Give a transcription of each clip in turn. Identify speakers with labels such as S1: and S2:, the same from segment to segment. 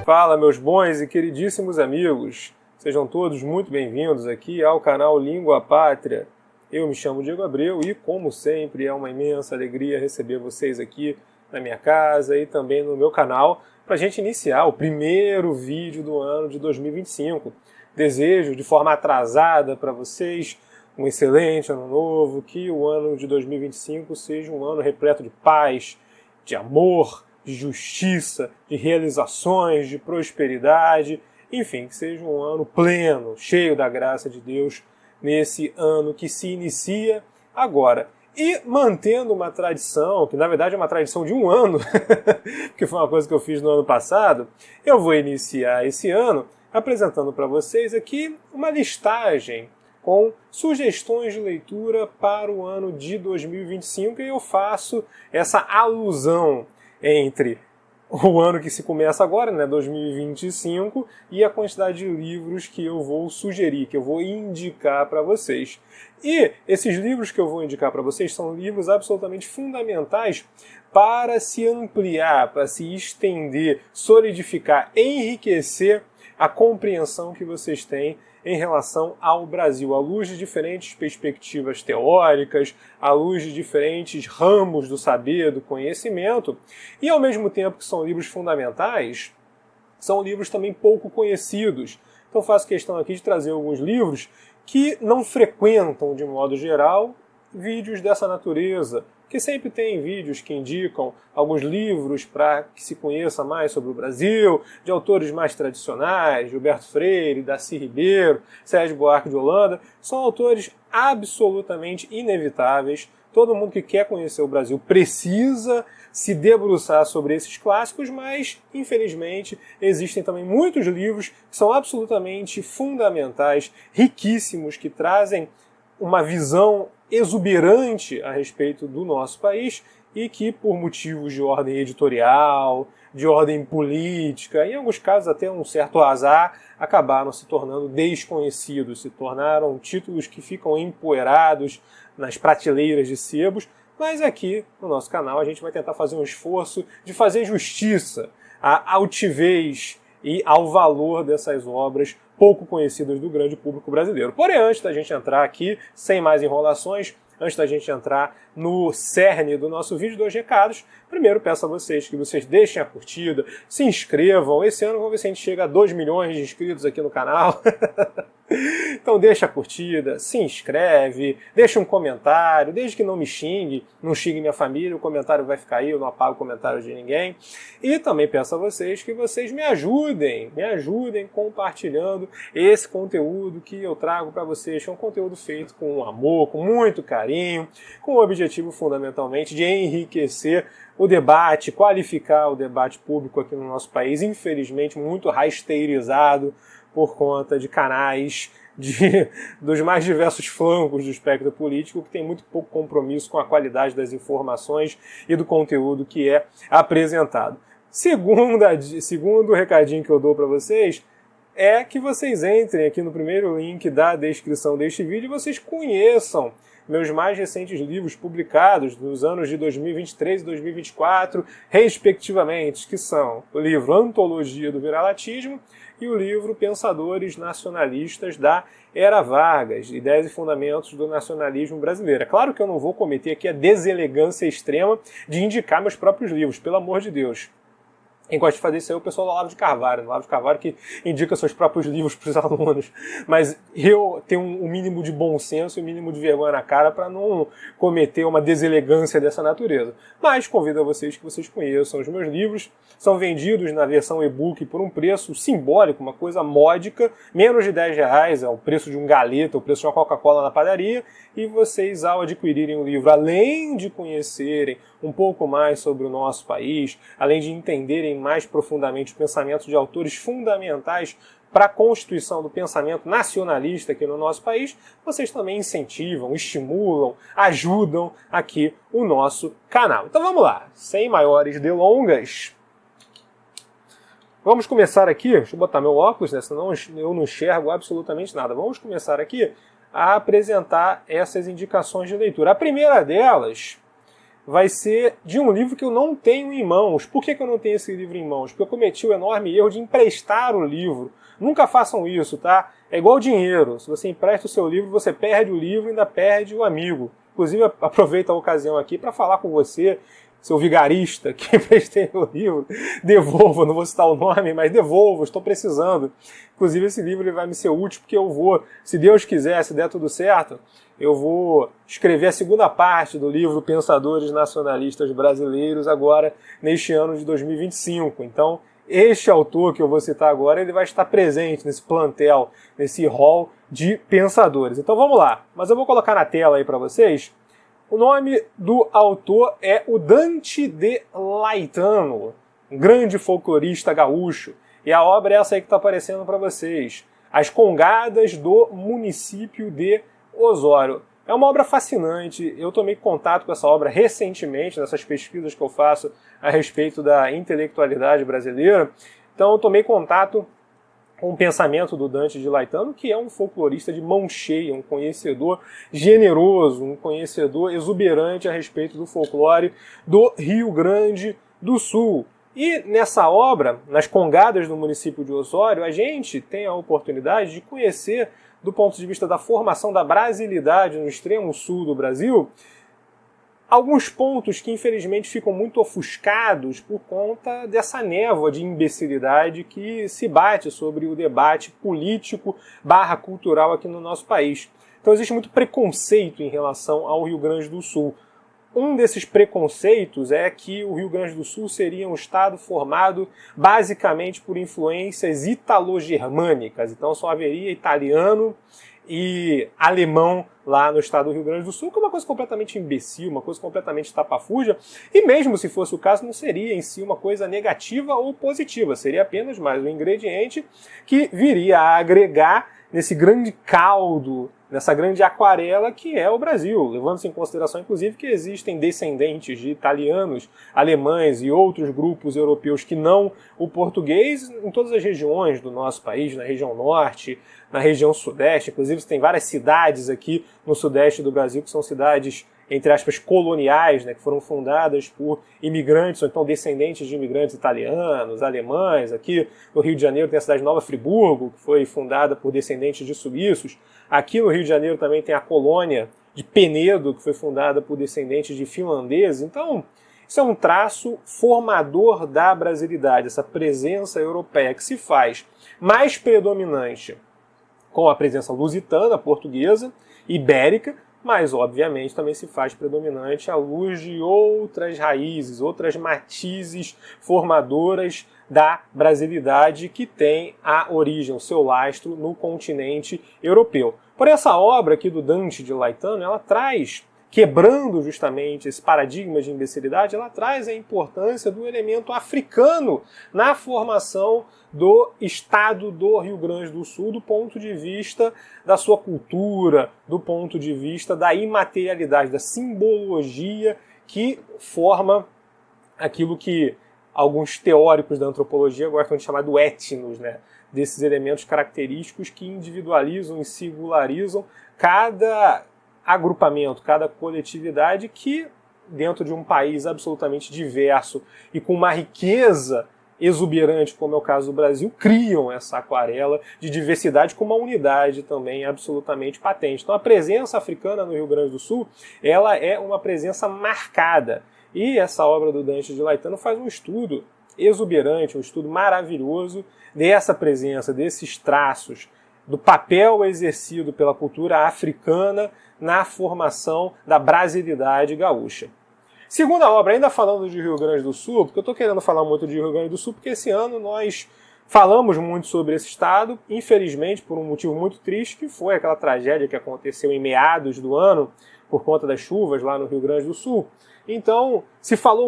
S1: Fala, meus bons e queridíssimos amigos, sejam todos muito bem-vindos aqui ao canal Língua Pátria. Eu me chamo Diego Abreu e, como sempre, é uma imensa alegria receber vocês aqui na minha casa e também no meu canal para a gente iniciar o primeiro vídeo do ano de 2025. Desejo de forma atrasada para vocês um excelente ano novo, que o ano de 2025 seja um ano repleto de paz, de amor, de justiça, de realizações, de prosperidade, enfim, que seja um ano pleno, cheio da graça de Deus nesse ano que se inicia agora. E mantendo uma tradição, que na verdade é uma tradição de um ano, que foi uma coisa que eu fiz no ano passado, eu vou iniciar esse ano apresentando para vocês aqui uma listagem com sugestões de leitura para o ano de 2025, e eu faço essa alusão entre o ano que se começa agora, né, 2025, e a quantidade de livros que eu vou sugerir, que eu vou indicar para vocês. E esses livros que eu vou indicar para vocês são livros absolutamente fundamentais para se ampliar, para se estender, solidificar, enriquecer a compreensão que vocês têm em relação ao Brasil, à luz de diferentes perspectivas teóricas, à luz de diferentes ramos do saber, do conhecimento, e ao mesmo tempo que são livros fundamentais, são livros também pouco conhecidos. Então faço questão aqui de trazer alguns livros que não frequentam, de modo geral, vídeos dessa natureza, que sempre tem vídeos que indicam alguns livros para que se conheça mais sobre o Brasil, de autores mais tradicionais, Gilberto Freire, Darcy Ribeiro, Sérgio Buarque de Holanda. São autores absolutamente inevitáveis. Todo mundo que quer conhecer o Brasil precisa se debruçar sobre esses clássicos, mas, infelizmente, existem também muitos livros que são absolutamente fundamentais, riquíssimos, que trazem uma visão exuberante a respeito do nosso país e que, por motivos de ordem editorial, de ordem política, em alguns casos até um certo azar, acabaram se tornando desconhecidos, se tornaram títulos que ficam empoeirados nas prateleiras de sebos, mas aqui no nosso canal a gente vai tentar fazer um esforço de fazer justiça à altivez e ao valor dessas obras pouco conhecidas do grande público brasileiro. Porém, antes da gente entrar aqui, sem mais enrolações, antes da gente entrar no cerne do nosso vídeo, 2 recados. Primeiro, peço a vocês que vocês deixem a curtida, se inscrevam. Esse ano vamos ver se a gente chega a 2 milhões de inscritos aqui no canal. Então deixa a curtida, se inscreve, deixa um comentário, desde que não me xingue, não xingue minha família, o comentário vai ficar aí, eu não apago o comentário de ninguém. E também peço a vocês que vocês me ajudem compartilhando esse conteúdo que eu trago para vocês, que é um conteúdo feito com amor, com muito carinho, com o objetivo fundamentalmente de enriquecer o debate, qualificar o debate público aqui no nosso país, infelizmente muito rasteirizado por conta de canais dos mais diversos flancos do espectro político, que tem muito pouco compromisso com a qualidade das informações e do conteúdo que é apresentado. Segundo recadinho que eu dou para vocês, é que vocês entrem aqui no primeiro link da descrição deste vídeo e vocês conheçam meus mais recentes livros publicados nos anos de 2023 e 2024, respectivamente, que são o livro Antologia do Viralatismo e o livro Pensadores Nacionalistas da Era Vargas, Ideias e Fundamentos do Nacionalismo Brasileiro. É claro que eu não vou cometer aqui a deselegância extrema de indicar meus próprios livros, pelo amor de Deus. Quem gosta de fazer isso aí é o pessoal do Olavo de Carvalho. O Olavo de Carvalho que indica seus próprios livros para os alunos. Mas eu tenho um mínimo de bom senso e um mínimo de vergonha na cara para não cometer uma deselegância dessa natureza. Mas convido a vocês que vocês conheçam os meus livros. São vendidos na versão e-book por um preço simbólico, uma coisa módica, menos de R$10, é o preço de um galeta, o preço de uma Coca-Cola na padaria. E vocês, ao adquirirem o livro, além de conhecerem um pouco mais sobre o nosso país, além de entenderem mais profundamente os pensamentos de autores fundamentais para a constituição do pensamento nacionalista aqui no nosso país, vocês também incentivam, estimulam, ajudam aqui o nosso canal. Então vamos lá, sem maiores delongas. Vamos começar aqui, deixa eu botar meu óculos, né, senão eu não enxergo absolutamente nada. Vamos começar aqui a apresentar essas indicações de leitura. A primeira delas vai ser de um livro que eu não tenho em mãos. Por que eu não tenho esse livro em mãos? Porque eu cometi o enorme erro de emprestar o livro. Nunca façam isso, tá? É igual dinheiro. Se você empresta o seu livro, você perde o livro e ainda perde o amigo. Inclusive, aproveito a ocasião aqui para falar com você, seu vigarista que emprestei o livro, devolva, não vou citar o nome, mas devolva, estou precisando. Inclusive esse livro ele vai me ser útil porque eu vou, se Deus quiser, se der tudo certo, eu vou escrever a segunda parte do livro Pensadores Nacionalistas Brasileiros agora neste ano de 2025. Então, este autor que eu vou citar agora, ele vai estar presente nesse plantel, nesse hall de pensadores. Então vamos lá, mas eu vou colocar na tela aí para vocês. O nome do autor é o Dante de Laetano, um grande folclorista gaúcho. E a obra é essa aí que está aparecendo para vocês. As Congadas do Município de Osório. É uma obra fascinante. Eu tomei contato com essa obra recentemente, nessas pesquisas que eu faço a respeito da intelectualidade brasileira. Então eu tomei contato com o pensamento do Dante de Laetano, que é um folclorista de mão cheia, um conhecedor generoso, um conhecedor exuberante a respeito do folclore do Rio Grande do Sul. E nessa obra, nas Congadas do Município de Osório, a gente tem a oportunidade de conhecer, do ponto de vista da formação da brasilidade no extremo sul do Brasil, alguns pontos que infelizmente ficam muito ofuscados por conta dessa névoa de imbecilidade que se bate sobre o debate político/cultural aqui no nosso país. Então existe muito preconceito em relação ao Rio Grande do Sul. Um desses preconceitos é que o Rio Grande do Sul seria um estado formado basicamente por influências italo-germânicas. Então só haveria italiano e alemão lá no estado do Rio Grande do Sul, que é uma coisa completamente imbecil, uma coisa completamente tapafúrdia, e mesmo se fosse o caso, não seria em si uma coisa negativa ou positiva, seria apenas mais um ingrediente que viria a agregar nesse grande caldo, nessa grande aquarela que é o Brasil, levando-se em consideração, inclusive, que existem descendentes de italianos, alemães e outros grupos europeus que não o português em todas as regiões do nosso país, na região norte, na região sudeste. Inclusive, tem várias cidades aqui no sudeste do Brasil que são cidades, entre aspas, coloniais, né, que foram fundadas por imigrantes, ou então descendentes de imigrantes italianos, alemães. Aqui no Rio de Janeiro tem a cidade de Nova Friburgo, que foi fundada por descendentes de suíços. Aqui no Rio de Janeiro também tem a colônia de Penedo, que foi fundada por descendentes de finlandeses. Então, isso é um traço formador da brasilidade, essa presença europeia que se faz mais predominante com a presença lusitana, portuguesa, ibérica, mas obviamente também se faz predominante à luz de outras raízes, outras matizes formadoras da brasilidade que tem a origem, o seu lastro no continente europeu. Por essa obra aqui do Dante de Laetano, ela traz, quebrando justamente esse paradigma de imbecilidade, ela traz a importância do elemento africano na formação do estado do Rio Grande do Sul, do ponto de vista da sua cultura, do ponto de vista da imaterialidade, da simbologia que forma aquilo que alguns teóricos da antropologia gostam de chamar do etnos, né? Desses elementos característicos que individualizam e singularizam cada agrupamento, cada coletividade que, dentro de um país absolutamente diverso e com uma riqueza exuberante, como é o caso do Brasil, criam essa aquarela de diversidade com uma unidade também absolutamente patente. Então a presença africana no Rio Grande do Sul, ela é uma presença marcada. E essa obra do Dante de Laetano faz um estudo exuberante, um estudo maravilhoso dessa presença, desses traços, do papel exercido pela cultura africana na formação da brasilidade gaúcha. Segunda obra, ainda falando de Rio Grande do Sul, porque eu estou querendo falar muito de Rio Grande do Sul, porque esse ano nós falamos muito sobre esse estado, infelizmente por um motivo muito triste, que foi aquela tragédia que aconteceu em meados do ano, por conta das chuvas lá no Rio Grande do Sul. Então, se falou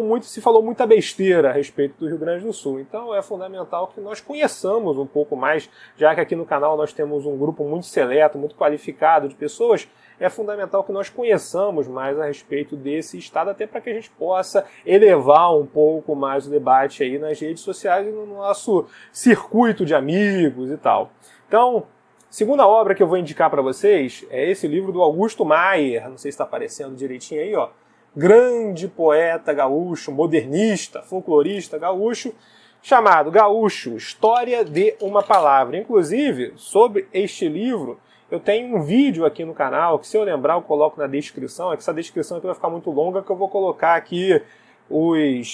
S1: muita besteira a respeito do Rio Grande do Sul. Então, é fundamental que nós conheçamos um pouco mais, já que aqui no canal nós temos um grupo muito seleto, muito qualificado de pessoas, é fundamental que nós conheçamos mais a respeito desse estado, até para que a gente possa elevar um pouco mais o debate aí nas redes sociais e no nosso circuito de amigos e tal. Então, segunda obra que eu vou indicar para vocês é esse livro do Augusto Maier, não sei se está aparecendo direitinho aí, ó. grande poeta gaúcho, modernista, folclorista gaúcho, chamado Gaúcho, História de uma Palavra. Inclusive, sobre este livro, eu tenho um vídeo aqui no canal, que se eu lembrar eu coloco na descrição, é que essa descrição aqui vai ficar muito longa, que eu vou colocar aqui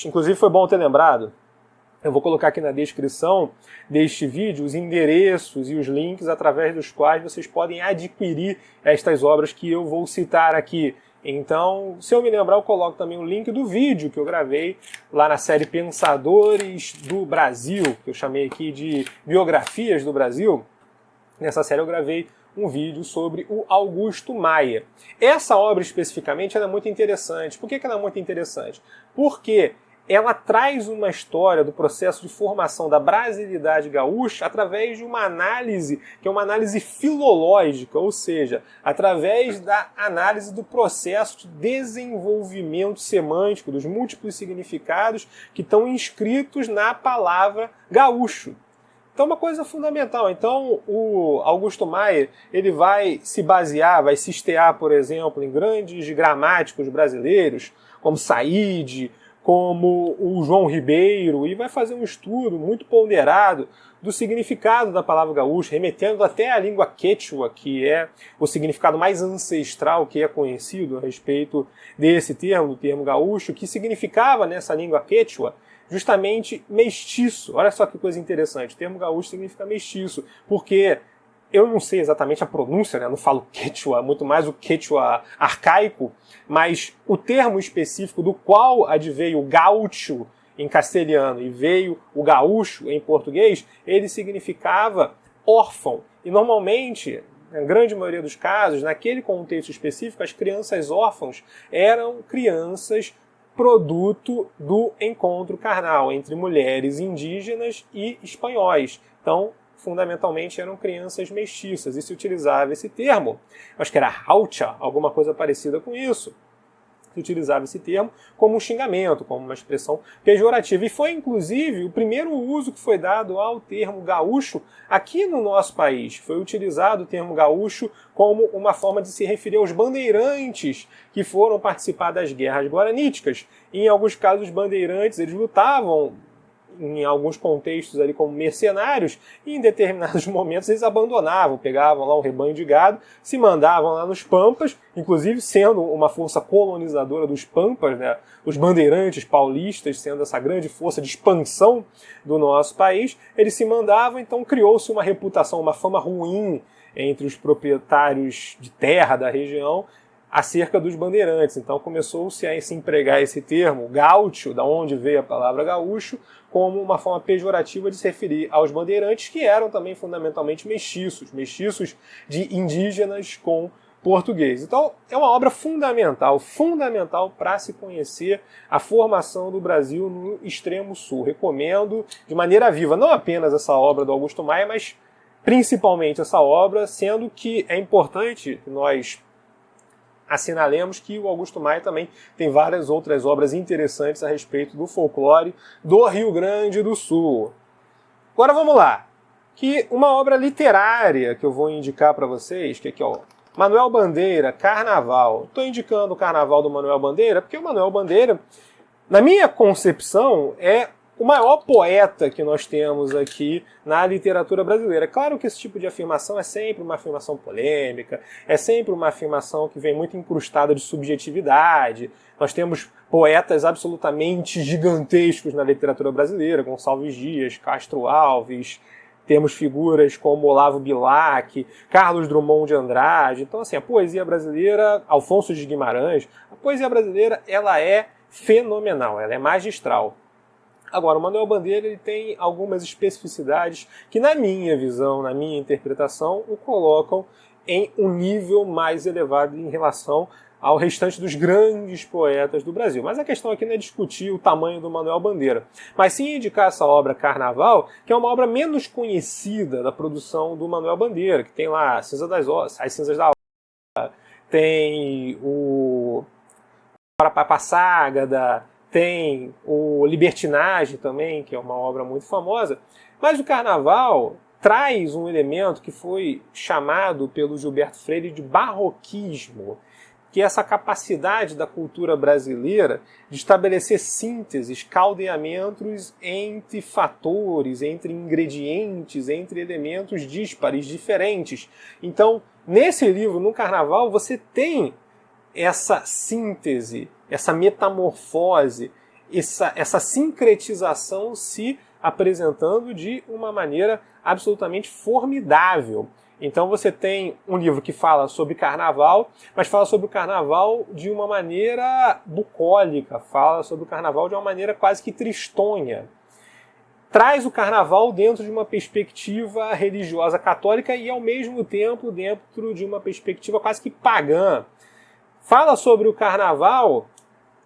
S1: Inclusive foi bom ter lembrado, eu vou colocar aqui na descrição deste vídeo os endereços e os links através dos quais vocês podem adquirir estas obras que eu vou citar aqui. Então, se eu me lembrar, eu coloco também o link do vídeo que eu gravei lá na série Pensadores do Brasil, que eu chamei aqui de Biografias do Brasil. Nessa série eu gravei um vídeo sobre o Augusto Maia. Essa obra especificamente ela é muito interessante. Por que ela é muito interessante? Porque ela traz uma história do processo de formação da brasilidade gaúcha através de uma análise, que é uma análise filológica, ou seja, através da análise do processo de desenvolvimento semântico, dos múltiplos significados que estão inscritos na palavra gaúcho. Então, uma coisa fundamental. Então, o Augusto Maia ele vai se basear, vai se estear, por exemplo, em grandes gramáticos brasileiros, como Saíde, como o João Ribeiro, e vai fazer um estudo muito ponderado do significado da palavra gaúcha, remetendo até à língua quechua, que é o significado mais ancestral que é conhecido a respeito desse termo, do termo gaúcho, que significava nessa língua quechua justamente mestiço. Olha só que coisa interessante, o termo gaúcho significa mestiço, porque eu não sei exatamente a pronúncia, né? Eu não falo quechua, muito mais o quechua arcaico, mas o termo específico do qual adveio o gaúcho em castelhano e veio o gaúcho em português, ele significava órfão. E normalmente, na grande maioria dos casos, naquele contexto específico, as crianças órfãos eram crianças produto do encontro carnal entre mulheres indígenas e espanhóis. Então, fundamentalmente, eram crianças mestiças, e se utilizava esse termo, acho que era raucha, alguma coisa parecida com isso, se utilizava esse termo como um xingamento, como uma expressão pejorativa. E foi, inclusive, o primeiro uso que foi dado ao termo gaúcho aqui no nosso país. Foi utilizado o termo gaúcho como uma forma de se referir aos bandeirantes que foram participar das guerras guaraníticas. E, em alguns casos, os bandeirantes eles lutavam em alguns contextos ali como mercenários, e em determinados momentos eles abandonavam, pegavam lá um rebanho de gado, se mandavam lá nos Pampas, inclusive sendo uma força colonizadora dos Pampas, né, os bandeirantes paulistas sendo essa grande força de expansão do nosso país, eles se mandavam, então criou-se uma reputação, uma fama ruim entre os proprietários de terra da região, acerca dos bandeirantes. Então começou-se a se empregar esse termo, gaúcho, da onde veio a palavra gaúcho, como uma forma pejorativa de se referir aos bandeirantes, que eram também fundamentalmente mestiços de indígenas com português. Então é uma obra fundamental para se conhecer a formação do Brasil no extremo sul. Recomendo de maneira viva, não apenas essa obra do Augusto Maia, mas principalmente essa obra, sendo que é importante que nós assinalemos que o Augusto Maia também tem várias outras obras interessantes a respeito do folclore do Rio Grande do Sul. Agora vamos lá, que uma obra literária que eu vou indicar para vocês, que é aqui, ó, Manuel Bandeira, Carnaval. Estou indicando o Carnaval do Manuel Bandeira porque o Manuel Bandeira, na minha concepção, é o maior poeta que nós temos aqui na literatura brasileira. Claro que esse tipo de afirmação é sempre uma afirmação polêmica, é sempre uma afirmação que vem muito incrustada de subjetividade. Nós temos poetas absolutamente gigantescos na literatura brasileira, Gonçalves Dias, Castro Alves, temos figuras como Olavo Bilac, Carlos Drummond de Andrade. Então, assim, a poesia brasileira, Alfonso de Guimarães, a poesia brasileira, ela é fenomenal, ela é magistral. Agora, o Manuel Bandeira ele tem algumas especificidades que, na minha visão, na minha interpretação, o colocam em um nível mais elevado em relação ao restante dos grandes poetas do Brasil. Mas a questão aqui não é discutir o tamanho do Manuel Bandeira, mas sim indicar essa obra Carnaval, que é uma obra menos conhecida da produção do Manuel Bandeira, que tem lá As Cinzas da Alma, tem o Parapapasságada, tem o Libertinagem também, que é uma obra muito famosa, mas o Carnaval traz um elemento que foi chamado pelo Gilberto Freire de barroquismo, que é essa capacidade da cultura brasileira de estabelecer sínteses, caldeamentos entre fatores, entre ingredientes, entre elementos díspares, diferentes. Então, nesse livro, no Carnaval, você tem essa síntese, essa metamorfose, essa sincretização se apresentando de uma maneira absolutamente formidável. Então você tem um livro que fala sobre carnaval, mas fala sobre o carnaval de uma maneira bucólica, fala sobre o carnaval de uma maneira quase que tristonha. Traz o carnaval dentro de uma perspectiva religiosa católica e, ao mesmo tempo, dentro de uma perspectiva quase que pagã. Fala sobre o carnaval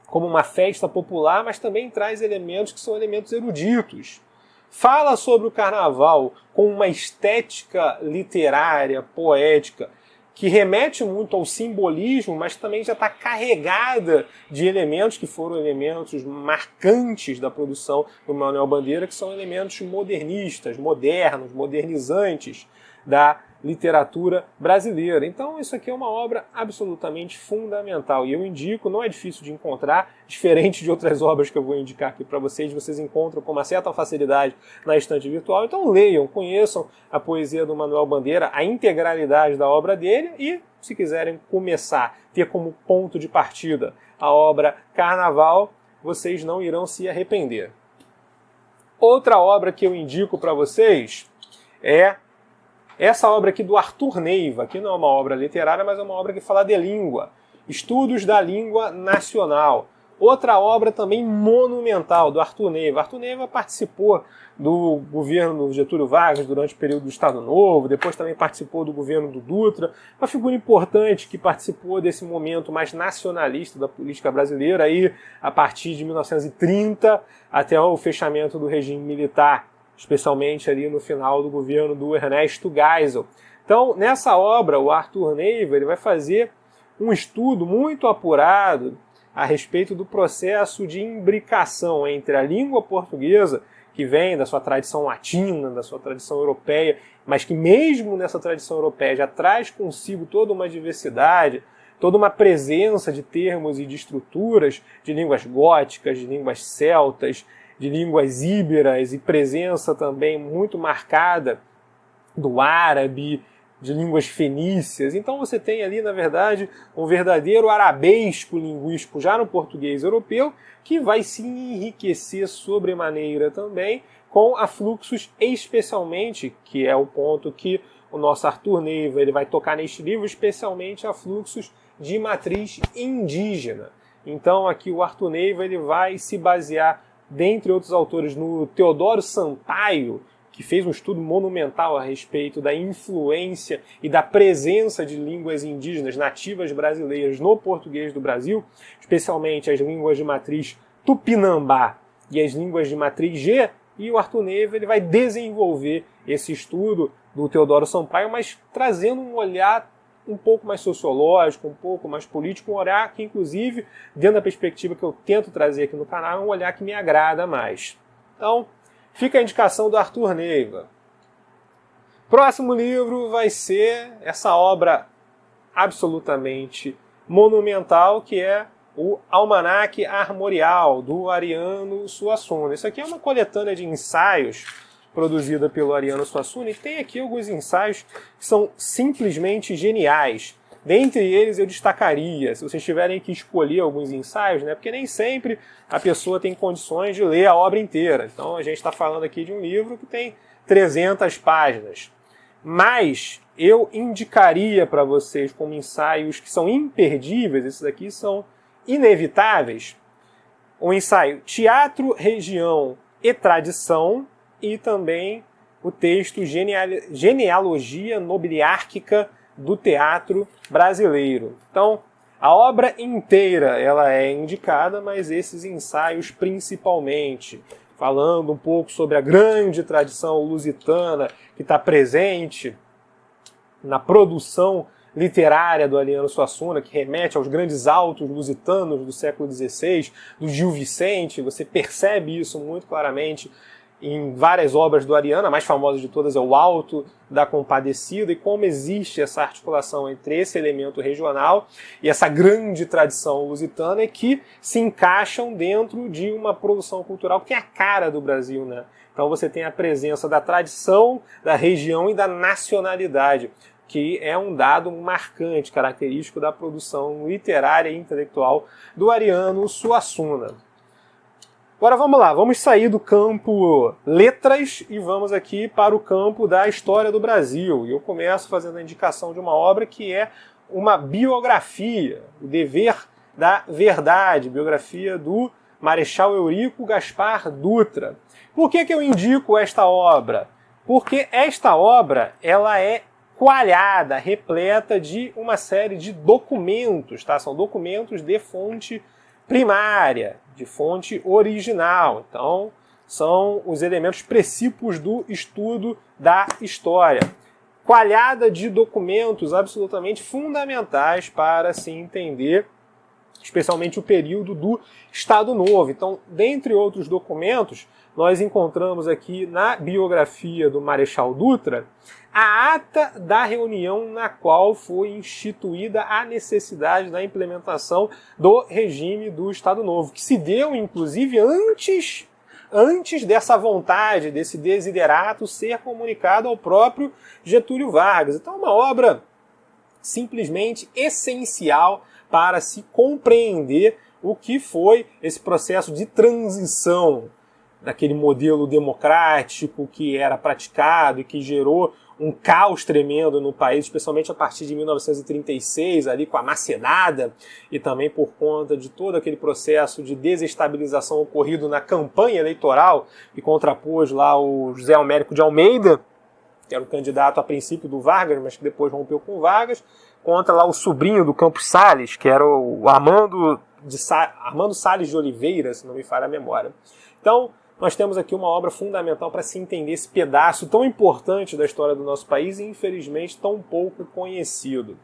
S1: como uma festa popular, mas também traz elementos que são elementos eruditos. Fala sobre o carnaval com uma estética literária, poética, que remete muito ao simbolismo, mas também já está carregada de elementos que foram elementos marcantes da produção do Manuel Bandeira, que são elementos modernistas, modernos, modernizantes da literatura brasileira. Então isso aqui é uma obra absolutamente fundamental e eu indico, não é difícil de encontrar, diferente de outras obras que eu vou indicar aqui para vocês encontram com uma certa facilidade na estante virtual. Então leiam, conheçam a poesia do Manuel Bandeira, a integralidade da obra dele e, se quiserem começar, ter como ponto de partida a obra Carnaval, vocês não irão se arrepender. Outra obra que eu indico para vocês é essa obra aqui do Arthur Neiva, que não é uma obra literária, mas é uma obra que fala de língua. Estudos da Língua Nacional. Outra obra também monumental, do Arthur Neiva. Arthur Neiva participou do governo Getúlio Vargas durante o período do Estado Novo, depois também participou do governo do Dutra. Uma figura importante que participou desse momento mais nacionalista da política brasileira, aí, a partir de 1930 até o fechamento do regime militar, especialmente ali no final do governo do Ernesto Geisel. Então, nessa obra, o Arthur Neiva ele vai fazer um estudo muito apurado a respeito do processo de imbricação entre a língua portuguesa, que vem da sua tradição latina, da sua tradição europeia, mas que mesmo nessa tradição europeia já traz consigo toda uma diversidade, toda uma presença de termos e de estruturas de línguas góticas, de línguas celtas, de línguas íberas e presença também muito marcada do árabe, de línguas fenícias. Então você tem ali, na verdade, um verdadeiro arabesco linguístico já no português europeu, que vai se enriquecer sobremaneira também com afluxos, especialmente, que é o ponto que o nosso Arthur Neiva ele vai tocar neste livro, especialmente afluxos de matriz indígena. Então aqui o Arthur Neiva ele vai se basear, dentre outros autores, no Teodoro Sampaio, que fez um estudo monumental a respeito da influência e da presença de línguas indígenas nativas brasileiras no português do Brasil, especialmente as línguas de matriz tupinambá e as línguas de matriz G, e o Arthur Neiva ele vai desenvolver esse estudo do Teodoro Sampaio, mas trazendo um olhar um pouco mais sociológico, um pouco mais político, um olhar que, inclusive, dentro da perspectiva que eu tento trazer aqui no canal, é um olhar que me agrada mais. Então, fica a indicação do Arthur Neiva. Próximo livro vai ser essa obra absolutamente monumental, que é o Almanaque Armorial, do Ariano Suassuna. Isso aqui é uma coletânea de ensaios produzida pelo Ariano Suassuna, e tem aqui alguns ensaios que são simplesmente geniais. Dentre eles eu destacaria, se vocês tiverem que escolher alguns ensaios, né, porque nem sempre a pessoa tem condições de ler a obra inteira. Então a gente está falando aqui de um livro que tem 300 páginas. Mas eu indicaria para vocês como ensaios que são imperdíveis, esses aqui são inevitáveis, o ensaio Teatro, Região e Tradição, e também o texto Genealogia Nobiliárquica do Teatro Brasileiro. Então, a obra inteira ela é indicada, mas esses ensaios principalmente, falando um pouco sobre a grande tradição lusitana que está presente na produção literária do Ariano Suassuna, que remete aos grandes autos lusitanos do século XVI, do Gil Vicente, você percebe isso muito claramente. em várias obras do Ariano, a mais famosa de todas é o Alto da Compadecida, e como existe essa articulação entre esse elemento regional e essa grande tradição lusitana que se encaixam dentro de uma produção cultural que é a cara do Brasil, né? Então você tem a presença da tradição, da região e da nacionalidade, que é um dado marcante, característico da produção literária e intelectual do Ariano Suassuna. Agora vamos lá, vamos sair do campo letras e vamos aqui para o campo da história do Brasil. E eu começo fazendo a indicação de uma obra que é uma biografia, O Dever da Verdade, biografia do Marechal Eurico Gaspar Dutra. Por que eu indico esta obra? Porque esta obra ela é coalhada, repleta de uma série de documentos, tá? São documentos de fonte primária, de fonte original. Então, são os elementos precípios do estudo da história. Coalhada de documentos absolutamente fundamentais para se entender, especialmente o período do Estado Novo. Então, dentre outros documentos, nós encontramos aqui na biografia do Marechal Dutra a ata da reunião na qual foi instituída a necessidade da implementação do regime do Estado Novo, que se deu, inclusive, antes dessa vontade, desse desiderato ser comunicado ao próprio Getúlio Vargas. Então, é uma obra simplesmente essencial para se compreender o que foi esse processo de transição daquele modelo democrático que era praticado e que gerou um caos tremendo no país, especialmente a partir de 1936, ali com a Macenada, e também por conta de todo aquele processo de desestabilização ocorrido na campanha eleitoral, que contrapôs lá o José Américo de Almeida, que era o candidato a princípio do Vargas, mas que depois rompeu com o Vargas, contra lá o sobrinho do Campos Salles, que era o Armando Salles de Oliveira, se não me falha a memória. Então, nós temos aqui uma obra fundamental para se entender esse pedaço tão importante da história do nosso país e, infelizmente, tão pouco conhecido.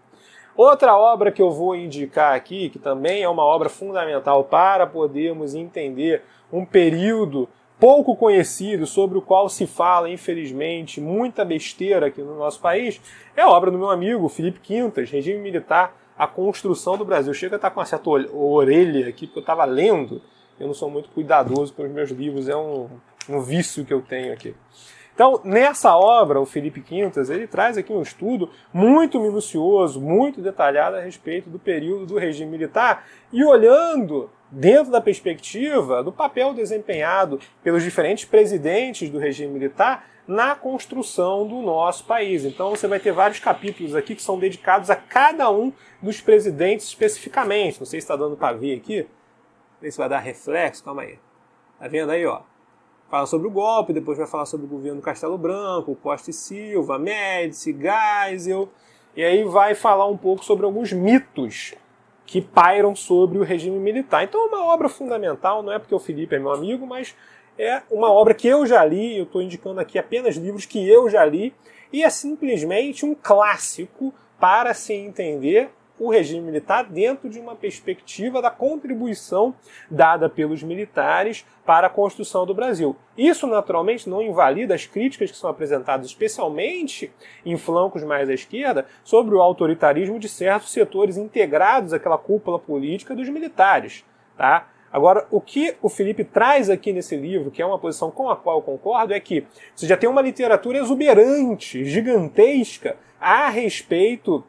S1: Outra obra que eu vou indicar aqui, que também é uma obra fundamental para podermos entender um período pouco conhecido, sobre o qual se fala, infelizmente, muita besteira aqui no nosso país, é a obra do meu amigo Felipe Quintas, Regime Militar, a Construção do Brasil. Chega a estar com uma certa orelha aqui, porque eu estava lendo. Eu não sou muito cuidadoso pelos meus livros, é um vício que eu tenho aqui. Então, nessa obra, o Felipe Quintas, ele traz aqui um estudo muito minucioso, muito detalhado a respeito do período do regime militar e olhando dentro da perspectiva do papel desempenhado pelos diferentes presidentes do regime militar na construção do nosso país. Então você vai ter vários capítulos aqui que são dedicados a cada um dos presidentes especificamente. Não sei se está dando para ver aqui. Não sei se vai dar reflexo. Calma aí. Tá vendo aí, ó? Fala sobre o golpe, depois vai falar sobre o governo Castelo Branco, Costa e Silva, Médici, Geisel. E aí vai falar um pouco sobre alguns mitos que pairam sobre o regime militar. Então é uma obra fundamental, não é porque o Felipe é meu amigo, mas é uma obra que eu já li, eu estou indicando aqui apenas livros que eu já li, e é simplesmente um clássico para se entender o regime militar dentro de uma perspectiva da contribuição dada pelos militares para a construção do Brasil. Isso, naturalmente, não invalida as críticas que são apresentadas, especialmente em flancos mais à esquerda, sobre o autoritarismo de certos setores integrados àquela cúpula política dos militares, tá? Agora, o que o Felipe traz aqui nesse livro, que é uma posição com a qual eu concordo, é que você já tem uma literatura exuberante, gigantesca, a respeito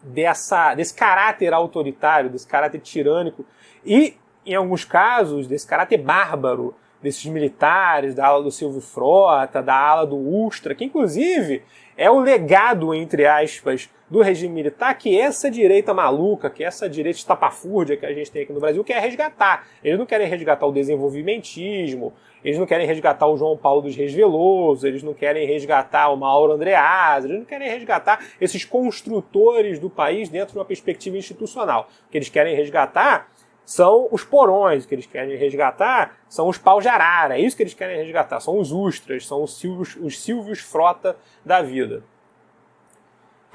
S1: desse caráter autoritário, desse caráter tirânico e, em alguns casos, desse caráter bárbaro desses militares, da ala do Silvio Frota, da ala do Ustra, que inclusive é o legado, entre aspas, do regime militar que essa direita maluca, que essa direita estapafúrdia que a gente tem aqui no Brasil quer resgatar. Eles não querem resgatar o desenvolvimentismo, eles não querem resgatar o João Paulo dos Reis Veloso, eles não querem resgatar o Mauro Andreasa, eles não querem resgatar esses construtores do país dentro de uma perspectiva institucional. O que eles querem resgatar são os porões, o que eles querem resgatar são os paus de arara, é isso que eles querem resgatar, são os Ustras, são os Silvios Frota da vida.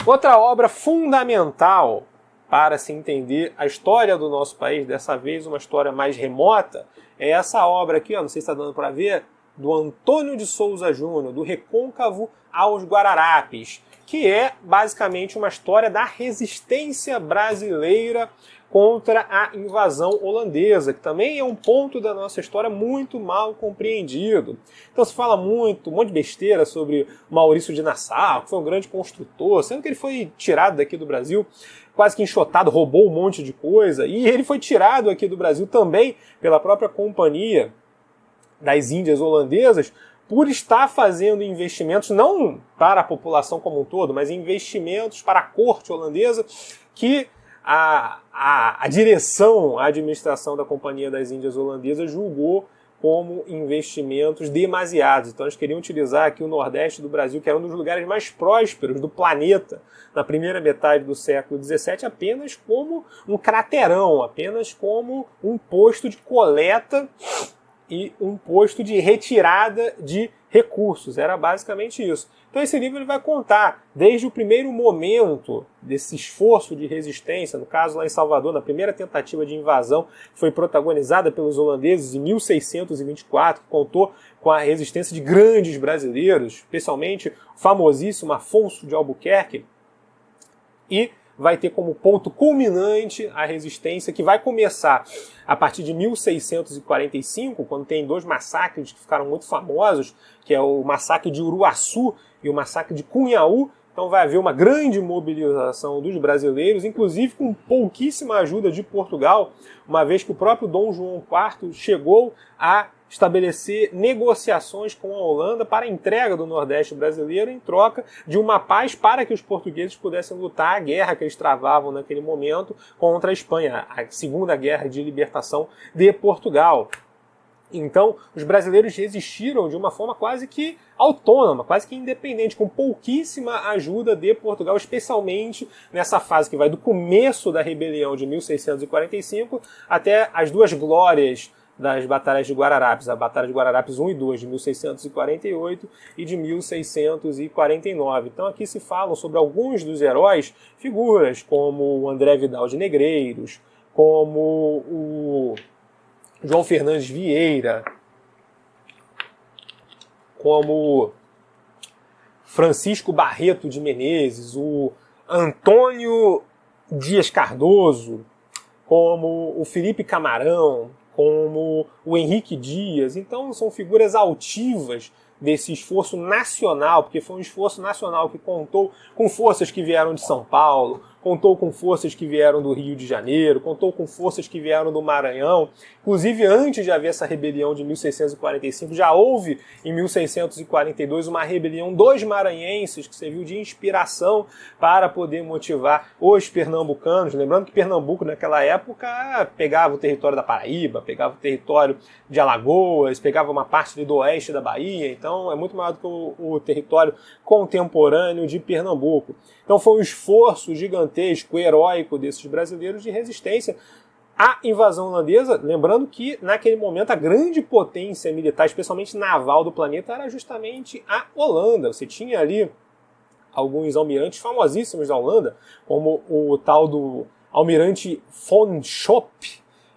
S1: Outra obra fundamental para se entender a história do nosso país, dessa vez uma história mais remota, é essa obra aqui, ó, não sei se está dando para ver, do Antônio de Souza Júnior, do Recôncavo aos Guararapes, que é basicamente uma história da resistência brasileira contra a invasão holandesa, que também é um ponto da nossa história muito mal compreendido. Então se fala muito, um monte de besteira sobre Maurício de Nassau, que foi um grande construtor, sendo que ele foi tirado daqui do Brasil, quase que enxotado, roubou um monte de coisa, e ele foi tirado aqui do Brasil também pela própria Companhia das Índias Holandesas, por estar fazendo investimentos, não para a população como um todo, mas investimentos para a corte holandesa, que a direção, a administração da Companhia das Índias Holandesas julgou como investimentos demasiados. Então eles queriam utilizar aqui o Nordeste do Brasil, que era um dos lugares mais prósperos do planeta, na primeira metade do século XVII, apenas como um craterão, apenas como um posto de coleta e um posto de retirada de recursos. Era basicamente isso. Então esse livro ele vai contar desde o primeiro momento desse esforço de resistência, no caso lá em Salvador, na primeira tentativa de invasão, que foi protagonizada pelos holandeses em 1624, que contou com a resistência de grandes brasileiros, especialmente o famosíssimo Afonso de Albuquerque, e vai ter como ponto culminante a resistência que vai começar a partir de 1645, quando tem dois massacres que ficaram muito famosos, que é o massacre de Uruaçu e o massacre de Cunhaú. Então vai haver uma grande mobilização dos brasileiros, inclusive com pouquíssima ajuda de Portugal, uma vez que o próprio Dom João IV chegou a estabelecer negociações com a Holanda para a entrega do Nordeste brasileiro em troca de uma paz para que os portugueses pudessem lutar a guerra que eles travavam naquele momento contra a Espanha, a Segunda Guerra de Libertação de Portugal. Então, os brasileiros resistiram de uma forma quase que autônoma, quase que independente, com pouquíssima ajuda de Portugal, especialmente nessa fase que vai do começo da rebelião de 1645 até as duas glórias das batalhas de Guararapes, a Batalha de Guararapes 1 e 2, de 1648 e de 1649. Então aqui se falam sobre alguns dos heróis, figuras como o André Vidal de Negreiros, como o João Fernandes Vieira, como Francisco Barreto de Menezes, o Antônio Dias Cardoso, como o Felipe Camarão, como o Henrique Dias. Então são figuras altivas desse esforço nacional, porque foi um esforço nacional que contou com forças que vieram de São Paulo, contou com forças que vieram do Rio de Janeiro, contou com forças que vieram do Maranhão. Inclusive, antes de haver essa rebelião de 1645, já houve em 1642 uma rebelião dos maranhenses que serviu de inspiração para poder motivar os pernambucanos. Lembrando que Pernambuco, naquela época, pegava o território da Paraíba, pegava o território de Alagoas, pegava uma parte do oeste da Bahia, então é muito maior do que o território contemporâneo de Pernambuco. Então foi um esforço gigantesco, heróico desses brasileiros de resistência à invasão holandesa, lembrando que naquele momento a grande potência militar, especialmente naval do planeta, era justamente a Holanda. Você tinha ali alguns almirantes famosíssimos da Holanda, como o tal do almirante von Schop,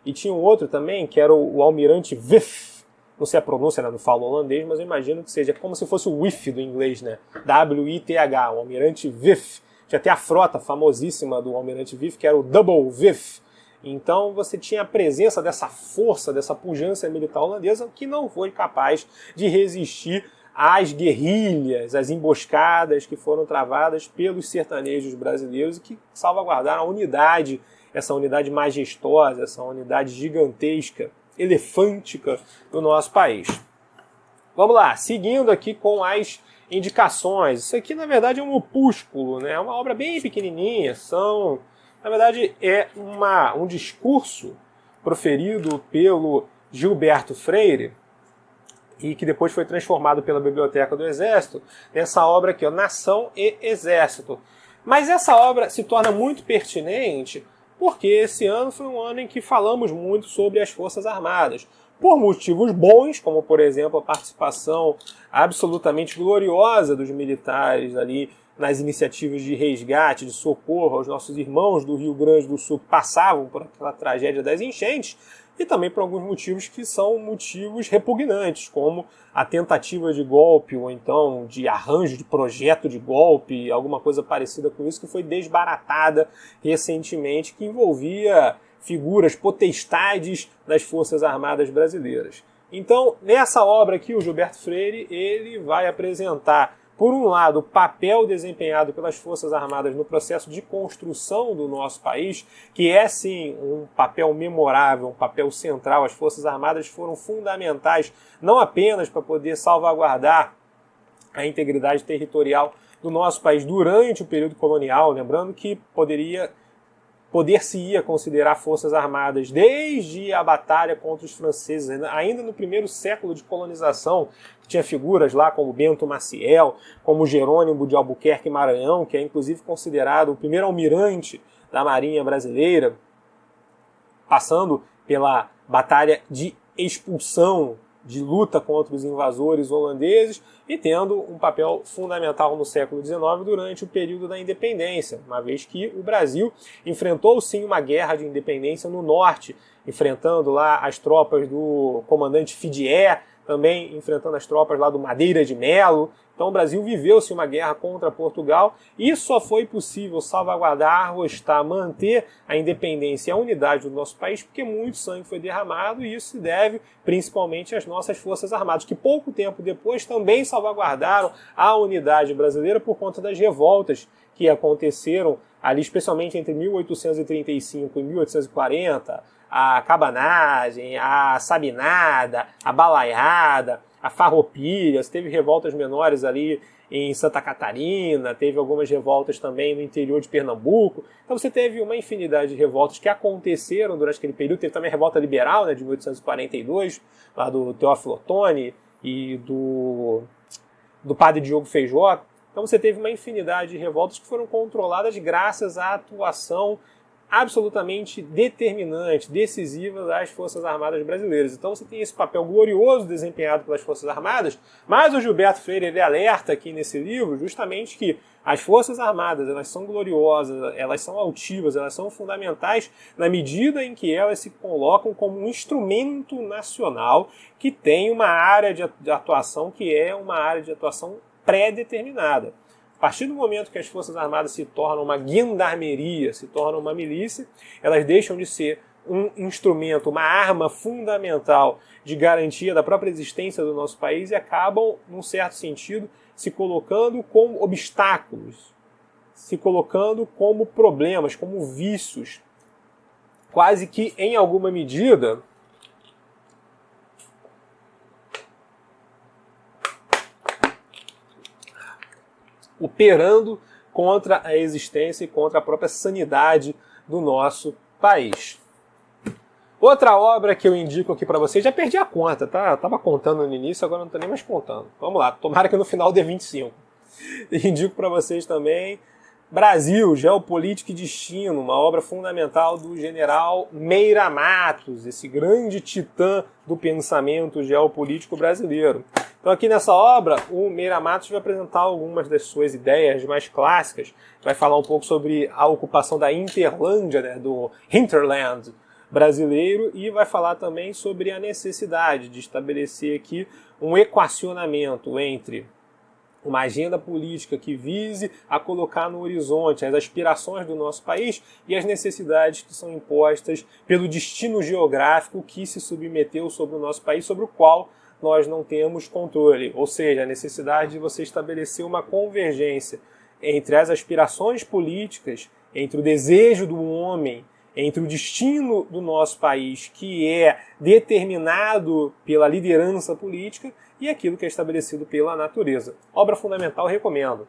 S1: e tinha um outro também, que era o almirante Wyff. Não sei a pronúncia, né? Não falo holandês, mas eu imagino que seja como se fosse o Wyff do inglês, né? W-I-T-H, o almirante Wyff. Tinha até a frota famosíssima do almirante Wyff, que era o Double Wyff. Então você tinha a presença dessa força, dessa pujança militar holandesa, que não foi capaz de resistir às guerrilhas, às emboscadas que foram travadas pelos sertanejos brasileiros e que salvaguardaram a unidade, essa unidade majestosa, essa unidade gigantesca, elefântica do nosso país. Vamos lá, seguindo aqui com as indicações. Isso aqui, na verdade, é um opúsculo, né? É uma obra bem pequenininha. Na verdade, é um discurso proferido pelo Gilberto Freire e que depois foi transformado pela Biblioteca do Exército nessa obra aqui, ó, Nação e Exército. Mas essa obra se torna muito pertinente porque esse ano foi um ano em que falamos muito sobre as Forças Armadas. Por motivos bons, como por exemplo a participação absolutamente gloriosa dos militares ali nas iniciativas de resgate, de socorro aos nossos irmãos do Rio Grande do Sul que passavam por aquela tragédia das enchentes, e também por alguns motivos que são motivos repugnantes, como a tentativa de golpe ou então de arranjo de projeto de golpe, alguma coisa parecida com isso, que foi desbaratada recentemente, que envolvia figuras potestades das Forças Armadas brasileiras. Então, nessa obra aqui, o Gilberto Freire ele vai apresentar, por um lado, o papel desempenhado pelas Forças Armadas no processo de construção do nosso país, que é, sim, um papel memorável, um papel central. As Forças Armadas foram fundamentais, não apenas para poder salvaguardar a integridade territorial do nosso país durante o período colonial, lembrando que poder-se-ia considerar Forças Armadas desde a batalha contra os franceses, ainda no primeiro século de colonização, que tinha figuras lá como Bento Maciel, como Jerônimo de Albuquerque Maranhão, que é inclusive considerado o primeiro almirante da Marinha brasileira, passando pela batalha de expulsão, de luta contra os invasores holandeses e tendo um papel fundamental no século XIX durante o período da independência, uma vez que o Brasil enfrentou sim uma guerra de independência no norte, enfrentando lá as tropas do comandante Fidié, também enfrentando as tropas lá do Madeira de Melo. Então o Brasil viveu-se uma guerra contra Portugal e só foi possível salvaguardar, arrostar, manter a independência e a unidade do nosso país porque muito sangue foi derramado, e isso se deve principalmente às nossas Forças Armadas, que pouco tempo depois também salvaguardaram a unidade brasileira por conta das revoltas que aconteceram ali, especialmente entre 1835 e 1840, a cabanagem, a sabinada, a balaiada, a farroupilha. Teve revoltas menores ali em Santa Catarina, teve algumas revoltas também no interior de Pernambuco. Então você teve uma infinidade de revoltas que aconteceram durante aquele período. Teve também a revolta liberal, né, de 1842, lá do Teófilo Otoni e do padre Diogo Feijó. Então você teve uma infinidade de revoltas que foram controladas graças à atuação absolutamente determinante, decisiva das Forças Armadas brasileiras. Então você tem esse papel glorioso desempenhado pelas Forças Armadas, mas o Gilberto Freire ele alerta aqui nesse livro justamente que as Forças Armadas elas são gloriosas, elas são altivas, elas são fundamentais na medida em que elas se colocam como um instrumento nacional que tem uma área de atuação que é uma área de atuação pré-determinada. A partir do momento que as Forças Armadas se tornam uma guindarmeria, se tornam uma milícia, elas deixam de ser um instrumento, uma arma fundamental de garantia da própria existência do nosso país e acabam, num certo sentido, se colocando como obstáculos, se colocando como problemas, como vícios, quase que, em alguma medida, operando contra a existência e contra a própria sanidade do nosso país. Outra obra que eu indico aqui para vocês, já perdi a conta, tá? Eu tava contando no início, agora não tô nem mais contando. Vamos lá, tomara que no final dê 25. Indico para vocês também Brasil, Geopolítica e Destino, uma obra fundamental do general Meira Matos, esse grande titã do pensamento geopolítico brasileiro. Então aqui nessa obra, o Meira Matos vai apresentar algumas das suas ideias mais clássicas, vai falar um pouco sobre a ocupação da Interlândia, né, do hinterland brasileiro, e vai falar também sobre a necessidade de estabelecer aqui um equacionamento entre uma agenda política que vise a colocar no horizonte as aspirações do nosso país e as necessidades que são impostas pelo destino geográfico que se submeteu sobre o nosso país, sobre o qual nós não temos controle, ou seja, a necessidade de você estabelecer uma convergência entre as aspirações políticas, entre o desejo do homem, entre o destino do nosso país, que é determinado pela liderança política, e aquilo que é estabelecido pela natureza. Obra fundamental, recomendo.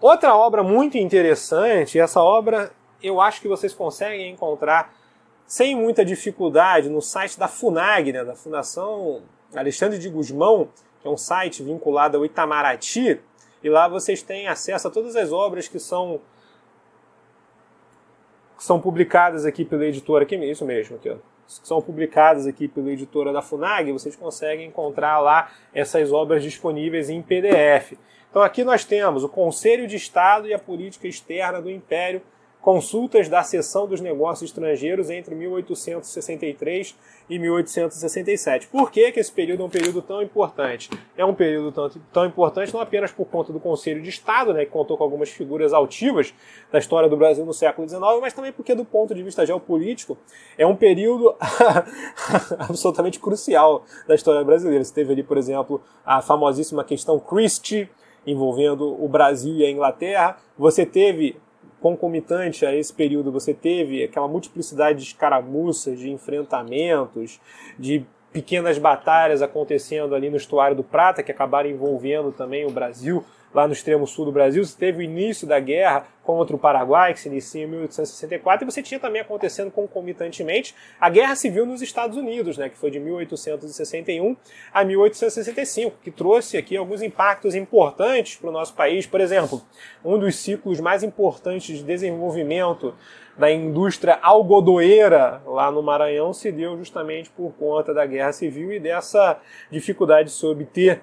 S1: Outra obra muito interessante, essa obra eu acho que vocês conseguem encontrar sem muita dificuldade no site da FUNAG, né, da Fundação Alexandre de Gusmão, que é um site vinculado ao Itamaraty, e lá vocês têm acesso a todas as obras que são publicadas aqui pela editora, aqui, isso mesmo, aqui, ó, que são publicadas aqui pela editora da FUNAG, vocês conseguem encontrar lá essas obras disponíveis em PDF. Então aqui nós temos o Conselho de Estado e a Política Externa do Império consultas da seção dos negócios estrangeiros entre 1863 e 1867. Por que esse período é um período tão importante? É um período tão importante não apenas por conta do Conselho de Estado, né, que contou com algumas figuras altivas da história do Brasil no século XIX, mas também porque, do ponto de vista geopolítico, é um período absolutamente crucial da história brasileira. Você teve ali, por exemplo, a famosíssima questão Christie, envolvendo o Brasil e a Inglaterra. Você teve, concomitante a esse período, você teve aquela multiplicidade de escaramuças, de enfrentamentos, de pequenas batalhas acontecendo ali no Estuário do Prata, que acabaram envolvendo também o Brasil, lá no extremo sul do Brasil. Você teve o início da guerra contra o Paraguai, que se inicia em 1864, e você tinha também acontecendo concomitantemente a Guerra Civil nos Estados Unidos, né, que foi de 1861 a 1865, que trouxe aqui alguns impactos importantes para o nosso país. Por exemplo, um dos ciclos mais importantes de desenvolvimento da indústria algodoeira lá no Maranhão se deu justamente por conta da Guerra Civil e dessa dificuldade de se obter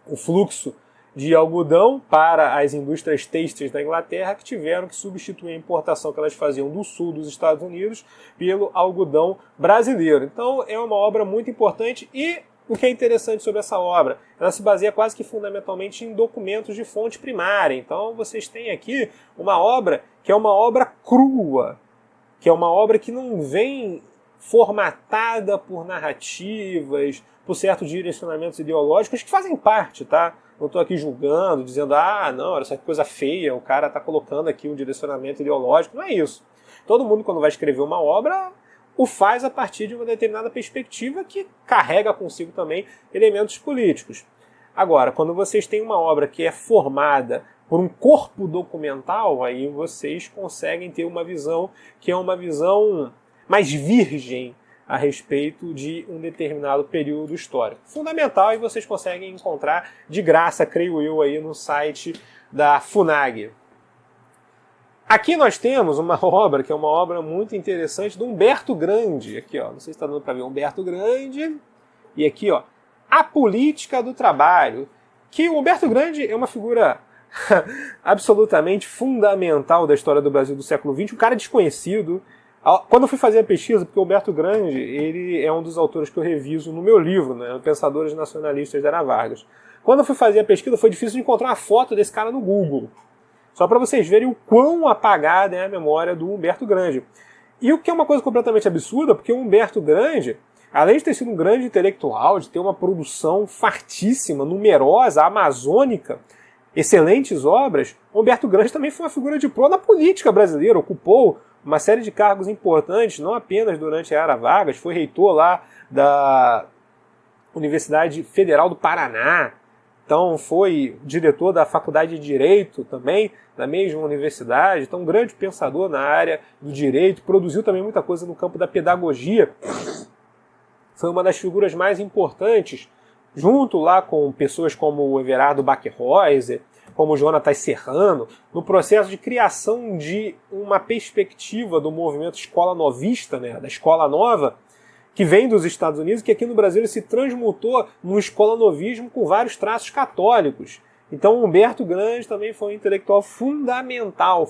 S1: o fluxo de algodão para as indústrias têxteis da Inglaterra, que tiveram que substituir a importação que elas faziam do sul dos Estados Unidos pelo algodão brasileiro. Então é uma obra muito importante e o que é interessante sobre essa obra, ela se baseia quase que fundamentalmente em documentos de fonte primária. Então vocês têm aqui uma obra que é uma obra crua, que é uma obra que não vem formatada por narrativas, por certos direcionamentos ideológicos que fazem parte, tá? Não estou aqui julgando, dizendo, não, olha só que coisa feia, o cara está colocando aqui um direcionamento ideológico. Não é isso. Todo mundo, quando vai escrever uma obra, o faz a partir de uma determinada perspectiva que carrega consigo também elementos políticos. Agora, quando vocês têm uma obra que é formada por um corpo documental, aí vocês conseguem ter uma visão que é uma visão mais virgem a respeito de um determinado período histórico. Fundamental, e vocês conseguem encontrar de graça, creio eu, aí no site da FUNAG. Aqui nós temos uma obra, que é uma obra muito interessante, do Humberto Grande. Aqui, ó, não sei se está dando para ver, Humberto Grande. E aqui, ó, A Política do Trabalho. Que o Humberto Grande é uma figura absolutamente fundamental da história do Brasil do século XX, um cara desconhecido. Quando eu fui fazer a pesquisa, porque o Humberto Grande ele é um dos autores que eu reviso no meu livro, né, Pensadores Nacionalistas de Era Vargas. Quando eu fui fazer a pesquisa, foi difícil de encontrar uma foto desse cara no Google. Só para vocês verem o quão apagada é a memória do Humberto Grande. E o que é uma coisa completamente absurda, porque o Humberto Grande, além de ter sido um grande intelectual, de ter uma produção fartíssima, numerosa, amazônica, excelentes obras, o Humberto Grande também foi uma figura de proa na política brasileira, ocupou uma série de cargos importantes, não apenas durante a Era Vargas, foi reitor lá da Universidade Federal do Paraná, então foi diretor da Faculdade de Direito também, na mesma universidade, então um grande pensador na área do direito, produziu também muita coisa no campo da pedagogia, foi uma das figuras mais importantes, junto lá com pessoas como o Everardo Baquerreuser, como o Jonatas Serrano, no processo de criação de uma perspectiva do movimento escola novista, né, da escola nova, que vem dos Estados Unidos, que aqui no Brasil ele se transmutou num escola-novismo com vários traços católicos. Então Humberto Grande também foi um intelectual fundamental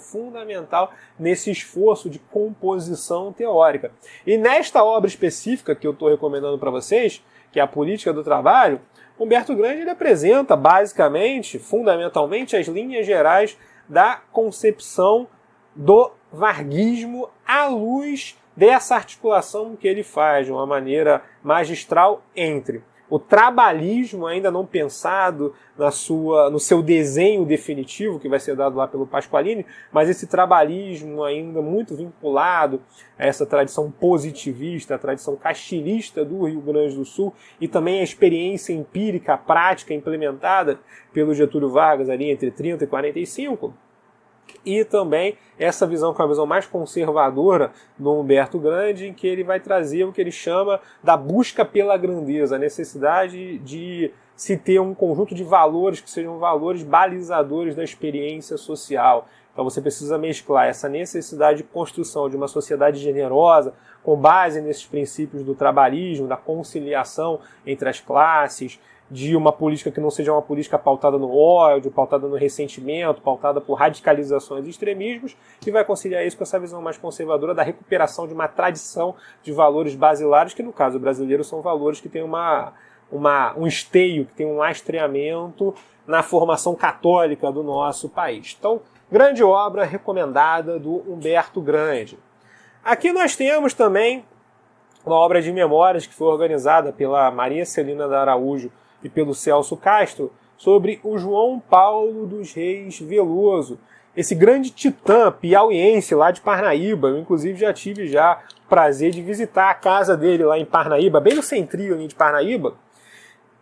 S1: nesse esforço de composição teórica. E nesta obra específica que eu estou recomendando para vocês, que é A Política do Trabalho, Humberto Grande ele apresenta basicamente, fundamentalmente, as linhas gerais da concepção do varguismo à luz dessa articulação que ele faz de uma maneira magistral entre o trabalhismo ainda não pensado no seu desenho definitivo, que vai ser dado lá pelo Pasqualini, mas esse trabalhismo ainda muito vinculado a essa tradição positivista, a tradição castilhista do Rio Grande do Sul, e também a experiência empírica, a prática implementada pelo Getúlio Vargas ali entre 30 e 45, e também essa visão que é a visão mais conservadora do Humberto Grande, em que ele vai trazer o que ele chama da busca pela grandeza, a necessidade de se ter um conjunto de valores que sejam valores balizadores da experiência social. Então você precisa mesclar essa necessidade de construção de uma sociedade generosa, com base nesses princípios do trabalhismo, da conciliação entre as classes, de uma política que não seja uma política pautada no ódio, pautada no ressentimento, pautada por radicalizações e extremismos, e vai conciliar isso com essa visão mais conservadora da recuperação de uma tradição de valores basilares, que no caso brasileiro são valores que têm um esteio, que tem um lastreamento na formação católica do nosso país. Então, grande obra recomendada do Humberto Grande. Aqui nós temos também uma obra de memórias que foi organizada pela Maria Celina da Araújo e pelo Celso Castro, sobre o João Paulo dos Reis Veloso, esse grande titã piauiense lá de Parnaíba. Eu, inclusive, já tive o prazer de visitar a casa dele lá em Parnaíba, bem no centrinho ali de Parnaíba,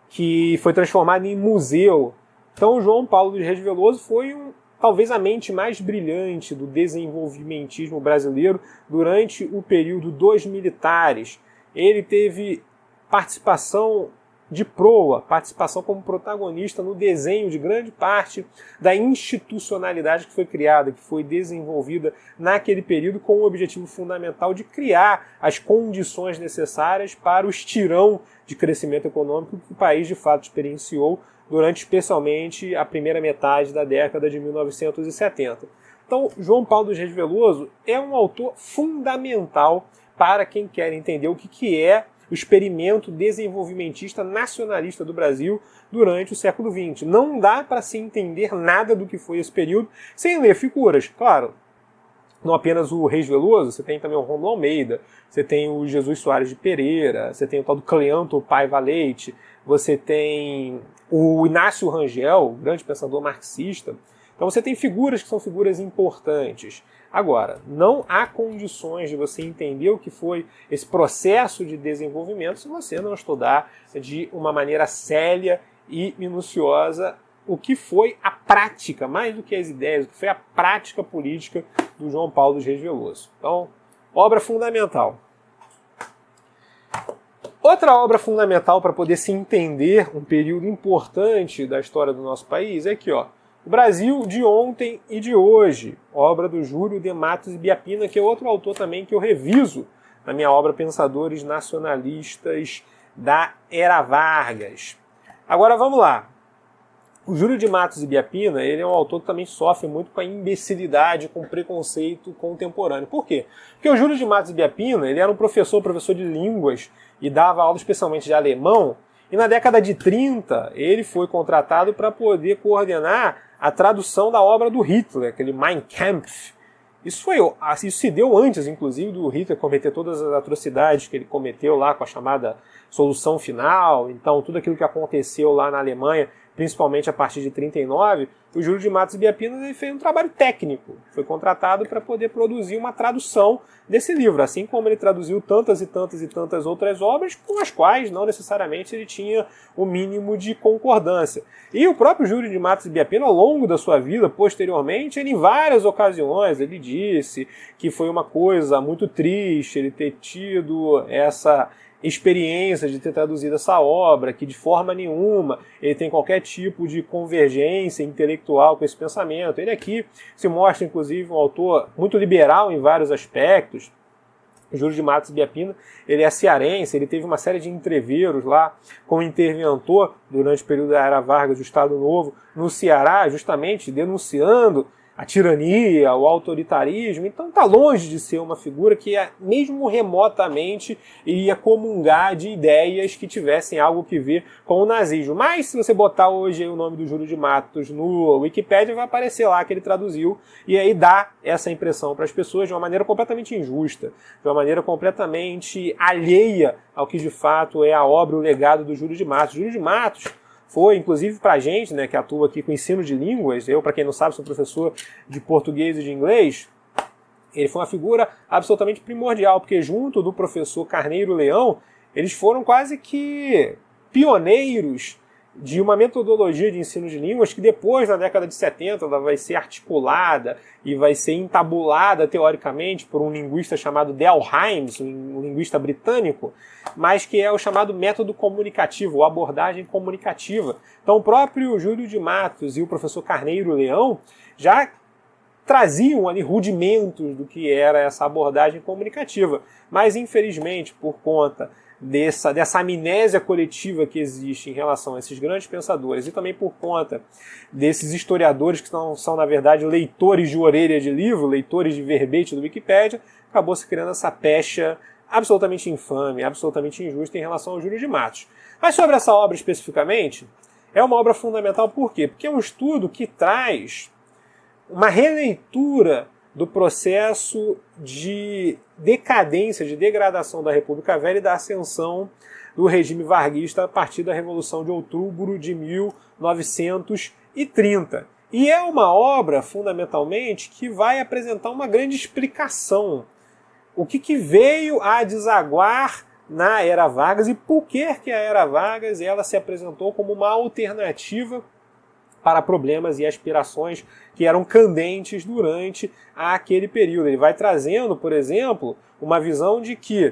S1: que foi transformado em museu. Então, o João Paulo dos Reis Veloso foi talvez a mente mais brilhante do desenvolvimentismo brasileiro durante o período dos militares. Ele teve participação de proa, participação como protagonista no desenho de grande parte da institucionalidade que foi criada, que foi desenvolvida naquele período com o objetivo fundamental de criar as condições necessárias para o estirão de crescimento econômico que o país de fato experienciou durante especialmente a primeira metade da década de 1970. Então, João Paulo dos Reis Veloso é um autor fundamental para quem quer entender o que é o experimento desenvolvimentista nacionalista do Brasil durante o século XX. Não dá para se entender nada do que foi esse período sem ler figuras. Claro, não apenas o Reis Veloso, você tem também o Rômulo Almeida, você tem o Jesus Soares de Pereira, você tem o tal do Cleanto Paiva Leite, você tem o Inácio Rangel, grande pensador marxista. Então você tem figuras que são figuras importantes. Agora, não há condições de você entender o que foi esse processo de desenvolvimento se você não estudar de uma maneira séria e minuciosa o que foi a prática, mais do que as ideias, o que foi a prática política do João Paulo dos Reis Veloso. Então, obra fundamental. Outra obra fundamental para poder se entender um período importante da história do nosso país é aqui, ó. O Brasil de ontem e de hoje, obra do Júlio de Matos e Biapina, que é outro autor também que eu reviso na minha obra Pensadores Nacionalistas da Era Vargas. Agora vamos lá. O Júlio de Matos e Biapina, ele é um autor que também sofre muito com a imbecilidade, com o preconceito contemporâneo. Por quê? Porque o Júlio de Matos e Biapina, ele era um professor de línguas e dava aula especialmente de alemão, e na década de 30 ele foi contratado para poder coordenar a tradução da obra do Hitler, aquele Mein Kampf. Isso se deu antes, inclusive, do Hitler cometer todas as atrocidades que ele cometeu lá com a chamada solução final. Então, tudo aquilo que aconteceu lá na Alemanha, principalmente a partir de 39, o Júlio de Matos e Biapina ele fez um trabalho técnico. Foi contratado para poder produzir uma tradução desse livro, assim como ele traduziu tantas e tantas e tantas outras obras com as quais não necessariamente ele tinha o mínimo de concordância. E o próprio Júlio de Matos e Biapina, ao longo da sua vida, posteriormente, ele em várias ocasiões, ele disse que foi uma coisa muito triste ele ter tido essa experiência de ter traduzido essa obra, que de forma nenhuma ele tem qualquer tipo de convergência intelectual com esse pensamento. Ele aqui se mostra, inclusive, um autor muito liberal em vários aspectos. Júlio de Matos Biapina, ele é cearense, ele teve uma série de entreveros lá como interventor durante o período da Era Vargas do Estado Novo no Ceará, justamente denunciando a tirania, o autoritarismo. Então está longe de ser uma figura que mesmo remotamente iria comungar de ideias que tivessem algo que ver com o nazismo. Mas se você botar hoje o nome do Júlio de Matos no Wikipedia, vai aparecer lá que ele traduziu, e aí dá essa impressão para as pessoas de uma maneira completamente injusta, de uma maneira completamente alheia ao que de fato é a obra, o legado do Júlio de Matos. Júlio de Matos foi, inclusive, para a gente, né, que atua aqui com ensino de línguas. Eu, para quem não sabe, sou professor de português e de inglês. Ele foi uma figura absolutamente primordial, porque junto do professor Carneiro Leão, eles foram quase que pioneiros de uma metodologia de ensino de línguas que depois, na década de 70, ela vai ser articulada e vai ser entabulada teoricamente por um linguista chamado Del Hymes, um linguista britânico, mas que é o chamado método comunicativo, ou abordagem comunicativa. Então o próprio Júlio de Matos e o professor Carneiro Leão já traziam ali rudimentos do que era essa abordagem comunicativa, mas infelizmente por conta dessa amnésia coletiva que existe em relação a esses grandes pensadores, e também por conta desses historiadores que são na verdade, leitores de orelha de livro, leitores de verbete do Wikipédia, acabou se criando essa pecha absolutamente infame, absolutamente injusta em relação ao Júlio de Matos. Mas sobre essa obra especificamente, é uma obra fundamental por quê? Porque é um estudo que traz uma releitura do processo de decadência, de degradação da República Velha e da ascensão do regime varguista a partir da Revolução de Outubro de 1930. E é uma obra, fundamentalmente, que vai apresentar uma grande explicação. O que veio a desaguar na Era Vargas e por que a Era Vargas ela se apresentou como uma alternativa para problemas e aspirações que eram candentes durante aquele período. Ele vai trazendo, por exemplo, uma visão de que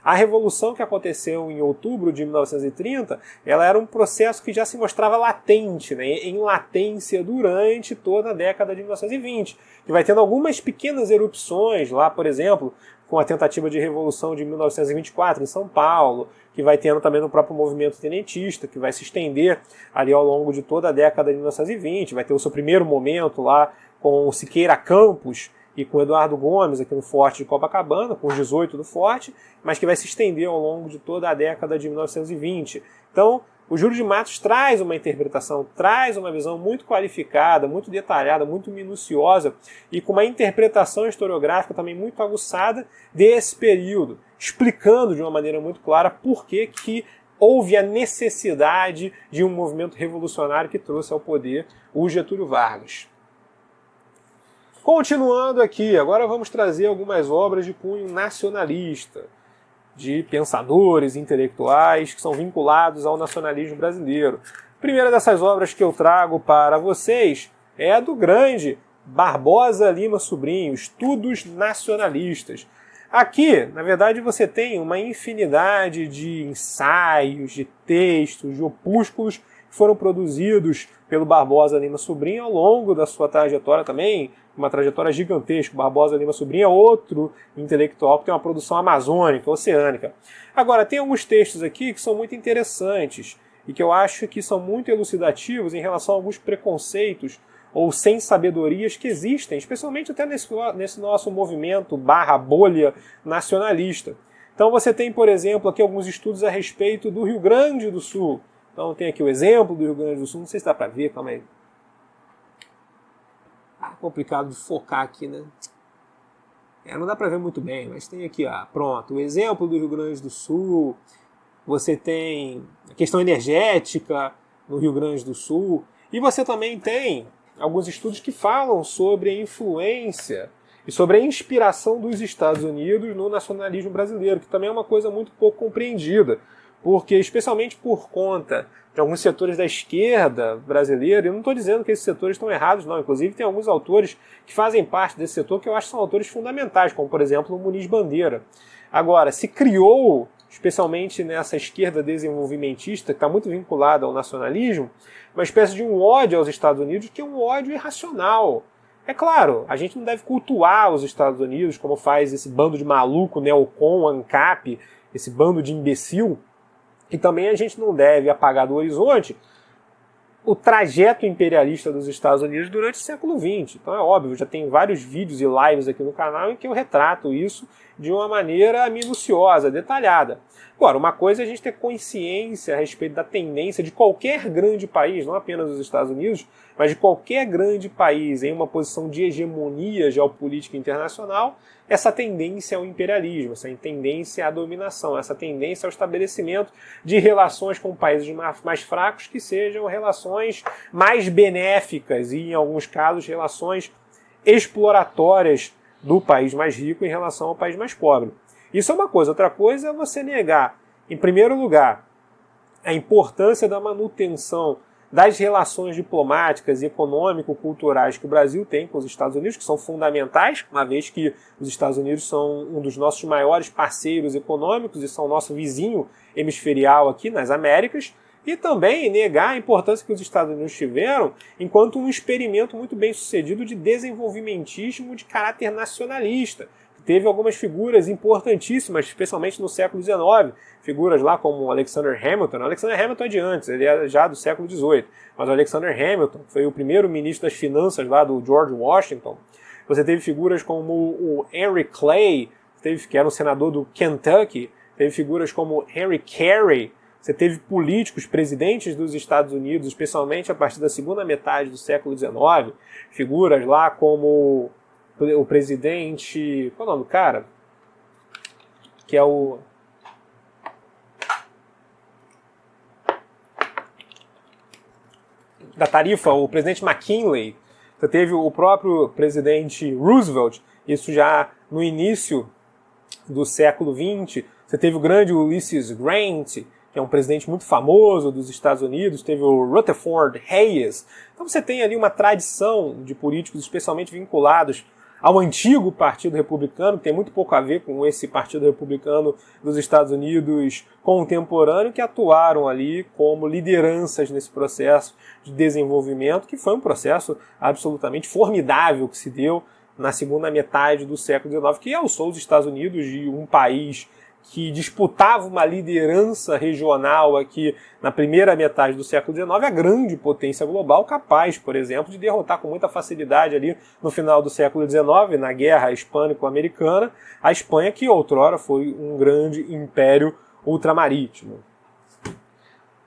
S1: a revolução que aconteceu em outubro de 1930, ela era um processo que já se mostrava latente, né, em latência durante toda a década de 1920, que vai tendo algumas pequenas erupções lá, por exemplo, com a tentativa de revolução de 1924 em São Paulo, que vai tendo também no próprio movimento tenentista, que vai se estender ali ao longo de toda a década de 1920, vai ter o seu primeiro momento lá com o Siqueira Campos e com o Eduardo Gomes aqui no Forte de Copacabana, com os 18 do Forte, mas que vai se estender ao longo de toda a década de 1920. Então, o Júlio de Matos traz uma interpretação, traz uma visão muito qualificada, muito detalhada, muito minuciosa e com uma interpretação historiográfica também muito aguçada desse período, explicando de uma maneira muito clara por que houve a necessidade de um movimento revolucionário que trouxe ao poder o Getúlio Vargas. Continuando aqui, agora vamos trazer algumas obras de cunho nacionalista, de pensadores intelectuais que são vinculados ao nacionalismo brasileiro. A primeira dessas obras que eu trago para vocês é a do grande Barbosa Lima Sobrinho, Estudos Nacionalistas. Aqui, na verdade, você tem uma infinidade de ensaios, de textos, de opúsculos que foram produzidos pelo Barbosa Lima Sobrinho ao longo da sua trajetória também, uma trajetória gigantesca. Barbosa Lima Sobrinho é outro intelectual que tem uma produção amazônica, oceânica. Agora, tem alguns textos aqui que são muito interessantes e que eu acho que são muito elucidativos em relação a alguns preconceitos ou sem sabedorias que existem, especialmente até nesse nosso movimento bolha nacionalista. Então você tem, por exemplo, aqui alguns estudos a respeito do Rio Grande do Sul. Então tem aqui o exemplo do Rio Grande do Sul, não sei se dá para ver, calma aí. Complicado de focar aqui, né? Não dá para ver muito bem, mas tem aqui, pronto, o exemplo do Rio Grande do Sul. Você tem a questão energética no Rio Grande do Sul. E você também tem alguns estudos que falam sobre a influência e sobre a inspiração dos Estados Unidos no nacionalismo brasileiro, que também é uma coisa muito pouco compreendida, porque especialmente por conta de alguns setores da esquerda brasileira, eu não estou dizendo que esses setores estão errados, não. Inclusive tem alguns autores que fazem parte desse setor que eu acho que são autores fundamentais, como por exemplo o Muniz Bandeira. Agora, se criou, especialmente nessa esquerda desenvolvimentista, que está muito vinculada ao nacionalismo, uma espécie de um ódio aos Estados Unidos que é um ódio irracional. É claro, a gente não deve cultuar os Estados Unidos como faz esse bando de maluco, neocon, ANCAP, esse bando de imbecil. E também a gente não deve apagar do horizonte o trajeto imperialista dos Estados Unidos durante o século XX. Então é óbvio, já tem vários vídeos e lives aqui no canal em que eu retrato isso de uma maneira minuciosa, detalhada. Agora, uma coisa é a gente ter consciência a respeito da tendência de qualquer grande país, não apenas dos Estados Unidos, mas de qualquer grande país em uma posição de hegemonia geopolítica internacional, essa tendência ao imperialismo, essa tendência à dominação, essa tendência ao estabelecimento de relações com países mais fracos que sejam relações mais benéficas e, em alguns casos, relações exploratórias do país mais rico em relação ao país mais pobre. Isso é uma coisa. Outra coisa é você negar, em primeiro lugar, a importância da manutenção das relações diplomáticas e econômico-culturais que o Brasil tem com os Estados Unidos, que são fundamentais, uma vez que os Estados Unidos são um dos nossos maiores parceiros econômicos e são nosso vizinho hemisferial aqui nas Américas, e também negar a importância que os Estados Unidos tiveram enquanto um experimento muito bem sucedido de desenvolvimentismo de caráter nacionalista, que teve algumas figuras importantíssimas, especialmente no século XIX, figuras lá como Alexander Hamilton. Alexander Hamilton é de antes, ele é já do século XVIII, mas o Alexander Hamilton foi o primeiro ministro das finanças lá do George Washington. Você teve figuras como o Henry Clay, que era um senador do Kentucky, teve figuras como Henry Carey, você teve políticos, presidentes dos Estados Unidos, especialmente a partir da segunda metade do século XIX, figuras lá como o presidente... Qual é o nome do cara? Que é o... da tarifa, o presidente McKinley. Você teve o próprio presidente Roosevelt, isso já no início do século XX. Você teve o grande Ulysses Grant, que é um presidente muito famoso dos Estados Unidos. Teve o Rutherford Hayes. Então você tem ali uma tradição de políticos especialmente vinculados ao antigo Partido Republicano, que tem muito pouco a ver com esse Partido Republicano dos Estados Unidos contemporâneo, que atuaram ali como lideranças nesse processo de desenvolvimento, que foi um processo absolutamente formidável que se deu na segunda metade do século XIX, que alçou os Estados Unidos de um país que disputava uma liderança regional aqui na primeira metade do século XIX, a grande potência global, capaz, por exemplo, de derrotar com muita facilidade ali no final do século XIX, na Guerra Hispânico-Americana, a Espanha, que outrora foi um grande império ultramarítimo.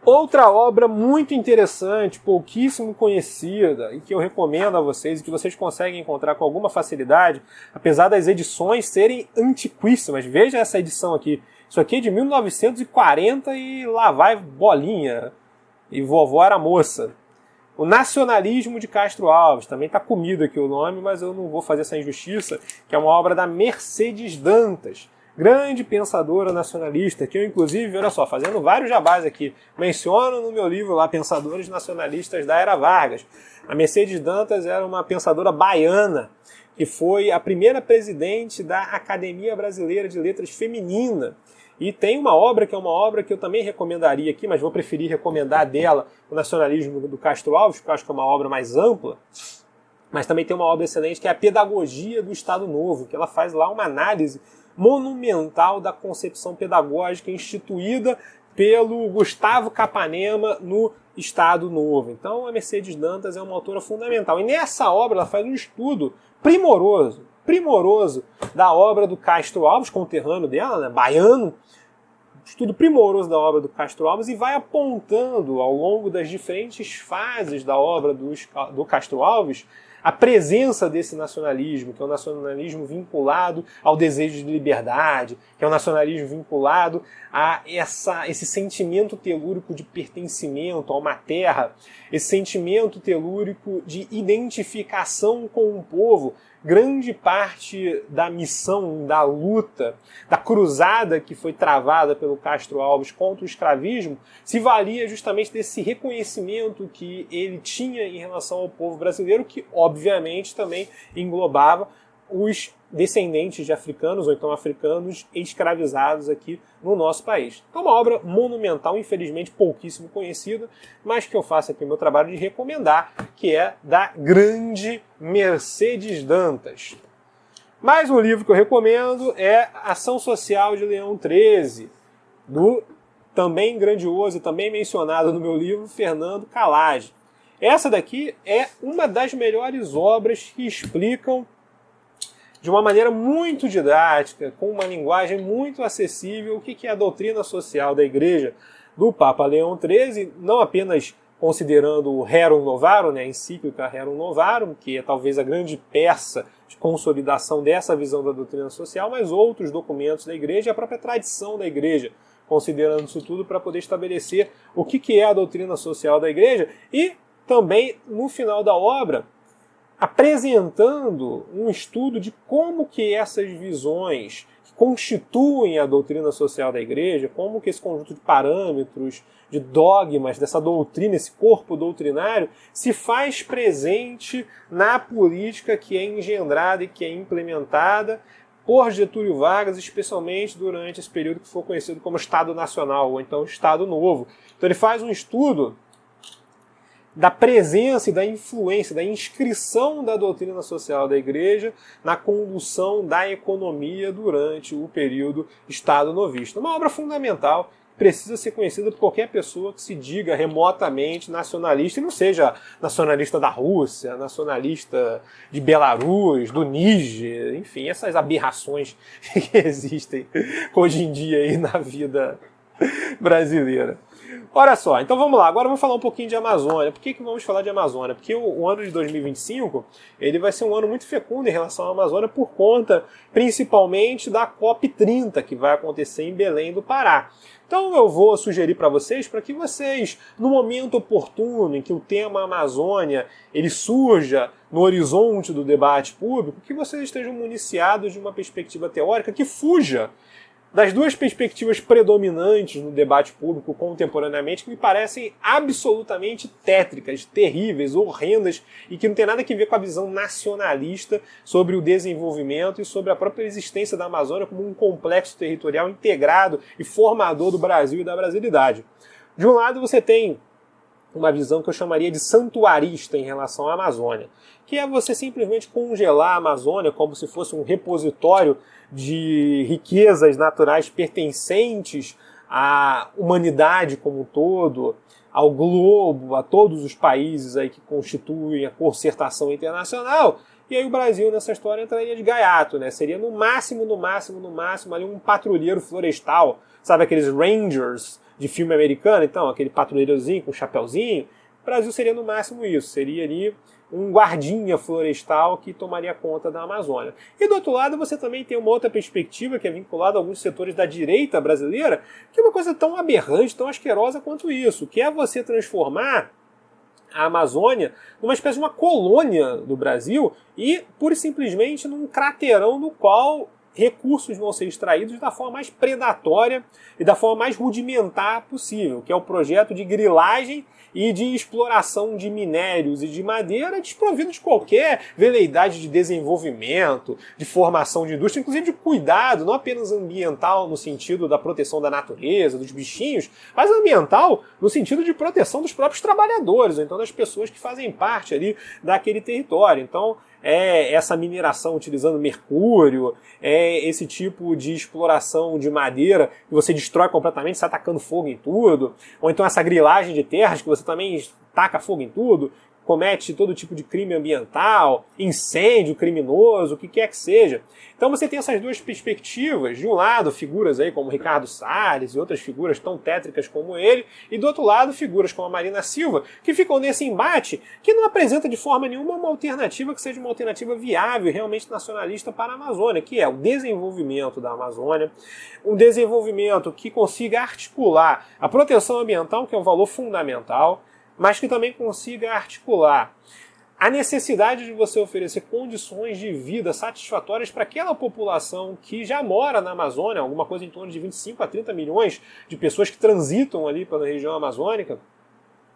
S1: Outra obra muito interessante, pouquíssimo conhecida, e que eu recomendo a vocês, e que vocês conseguem encontrar com alguma facilidade, apesar das edições serem antiquíssimas. Veja essa edição aqui. Isso aqui é de 1940 e lá vai bolinha. E vovó era moça. O Nacionalismo de Castro Alves. Também está comido aqui o nome, mas eu não vou fazer essa injustiça, que é uma obra da Mercedes Dantas. Grande pensadora nacionalista, que eu, inclusive, olha só, fazendo vários jabás aqui, menciono no meu livro lá, Pensadores Nacionalistas da Era Vargas. A Mercedes Dantas era uma pensadora baiana, que foi a primeira presidente da Academia Brasileira de Letras Feminina. E tem uma obra que é uma obra que eu também recomendaria aqui, mas vou preferir recomendar dela, o Nacionalismo do Castro Alves, que eu acho que é uma obra mais ampla. Mas também tem uma obra excelente que é a Pedagogia do Estado Novo, que ela faz lá uma análise monumental da concepção pedagógica instituída pelo Gustavo Capanema no Estado Novo. Então a Mercedes Dantas é uma autora fundamental. E nessa obra ela faz um estudo primoroso da obra do Castro Alves, conterrâneo dela, né, baiano, estudo primoroso da obra do Castro Alves, e vai apontando ao longo das diferentes fases da obra do Castro Alves a presença desse nacionalismo, que é um nacionalismo vinculado ao desejo de liberdade, que é um nacionalismo vinculado a esse sentimento telúrico de pertencimento a uma terra, esse sentimento telúrico de identificação com um povo. Grande parte da missão, da luta, da cruzada que foi travada pelo Castro Alves contra o escravismo se valia justamente desse reconhecimento que ele tinha em relação ao povo brasileiro, que obviamente também englobava os descendentes de africanos, ou então africanos escravizados aqui no nosso país. Então, uma obra monumental, infelizmente pouquíssimo conhecida, mas que eu faço aqui o meu trabalho de recomendar, que é da grande Mercedes Dantas. Mais um livro que eu recomendo é Ação Social de Leão XIII, do também grandioso e também mencionado no meu livro, Fernando Calage. Essa daqui é uma das melhores obras que explicam de uma maneira muito didática, com uma linguagem muito acessível, o que é a doutrina social da Igreja do Papa Leão XIII, não apenas considerando o Rerum Novarum, né, a encíclica Rerum Novarum, que é talvez a grande peça de consolidação dessa visão da doutrina social, mas outros documentos da Igreja e a própria tradição da Igreja, considerando isso tudo para poder estabelecer o que é a doutrina social da Igreja, e também, no final da obra, apresentando um estudo de como que essas visões que constituem a doutrina social da Igreja, como que esse conjunto de parâmetros, de dogmas, dessa doutrina, esse corpo doutrinário, se faz presente na política que é engendrada e que é implementada por Getúlio Vargas, especialmente durante esse período que foi conhecido como Estado Nacional, ou então Estado Novo. Então ele faz um estudo da presença e da influência, da inscrição da doutrina social da Igreja na condução da economia durante o período Estado novista. Uma obra fundamental, precisa ser conhecida por qualquer pessoa que se diga remotamente nacionalista e não seja nacionalista da Rússia, nacionalista de Belarus, do Níger, enfim, essas aberrações que existem hoje em dia aí na vida brasileira. Olha só, então vamos lá, agora vamos falar um pouquinho de Amazônia. Por que vamos falar de Amazônia? Porque o ano de 2025 ele vai ser um ano muito fecundo em relação à Amazônia por conta, principalmente, da COP30, que vai acontecer em Belém do Pará. Então eu vou sugerir para vocês, para que vocês, no momento oportuno em que o tema Amazônia ele surja no horizonte do debate público, que vocês estejam municiados de uma perspectiva teórica que fuja das duas perspectivas predominantes no debate público contemporaneamente, que me parecem absolutamente tétricas, terríveis, horrendas, e que não tem nada a ver com a visão nacionalista sobre o desenvolvimento e sobre a própria existência da Amazônia como um complexo territorial integrado e formador do Brasil e da brasilidade. De um lado você tem uma visão que eu chamaria de santuarista em relação à Amazônia, que é você simplesmente congelar a Amazônia como se fosse um repositório de riquezas naturais pertencentes à humanidade como um todo, ao globo, a todos os países aí que constituem a concertação internacional. E aí o Brasil nessa história entraria de gaiato, né? Seria no máximo ali um patrulheiro florestal, sabe aqueles Rangers de filme americano? Então, aquele patrulheirozinho com chapéuzinho. O Brasil seria no máximo isso, seria ali um guardinha florestal que tomaria conta da Amazônia. E do outro lado você também tem uma outra perspectiva que é vinculada a alguns setores da direita brasileira, que é uma coisa tão aberrante, tão asquerosa quanto isso, que é você transformar a Amazônia numa espécie de uma colônia do Brasil e, pura e simplesmente, num craterão no qual recursos vão ser extraídos da forma mais predatória e da forma mais rudimentar possível, que é o projeto de grilagem e de exploração de minérios e de madeira desprovido de qualquer veleidade de desenvolvimento, de formação de indústria, inclusive de cuidado, não apenas ambiental no sentido da proteção da natureza, dos bichinhos, mas ambiental no sentido de proteção dos próprios trabalhadores, ou então das pessoas que fazem parte ali daquele território. Então, é essa mineração utilizando mercúrio, é esse tipo de exploração de madeira que você destrói completamente, sai tacando fogo em tudo, ou então essa grilagem de terras que você também taca fogo em tudo, comete todo tipo de crime ambiental, incêndio criminoso, o que quer que seja. Então você tem essas duas perspectivas, de um lado figuras aí como Ricardo Salles e outras figuras tão tétricas como ele, e do outro lado figuras como a Marina Silva, que ficam nesse embate que não apresenta de forma nenhuma uma alternativa que seja uma alternativa viável e realmente nacionalista para a Amazônia, que é o desenvolvimento da Amazônia, um desenvolvimento que consiga articular a proteção ambiental, que é um valor fundamental, mas que também consiga articular a necessidade de você oferecer condições de vida satisfatórias para aquela população que já mora na Amazônia, alguma coisa em torno de 25 a 30 milhões de pessoas que transitam ali pela região amazônica,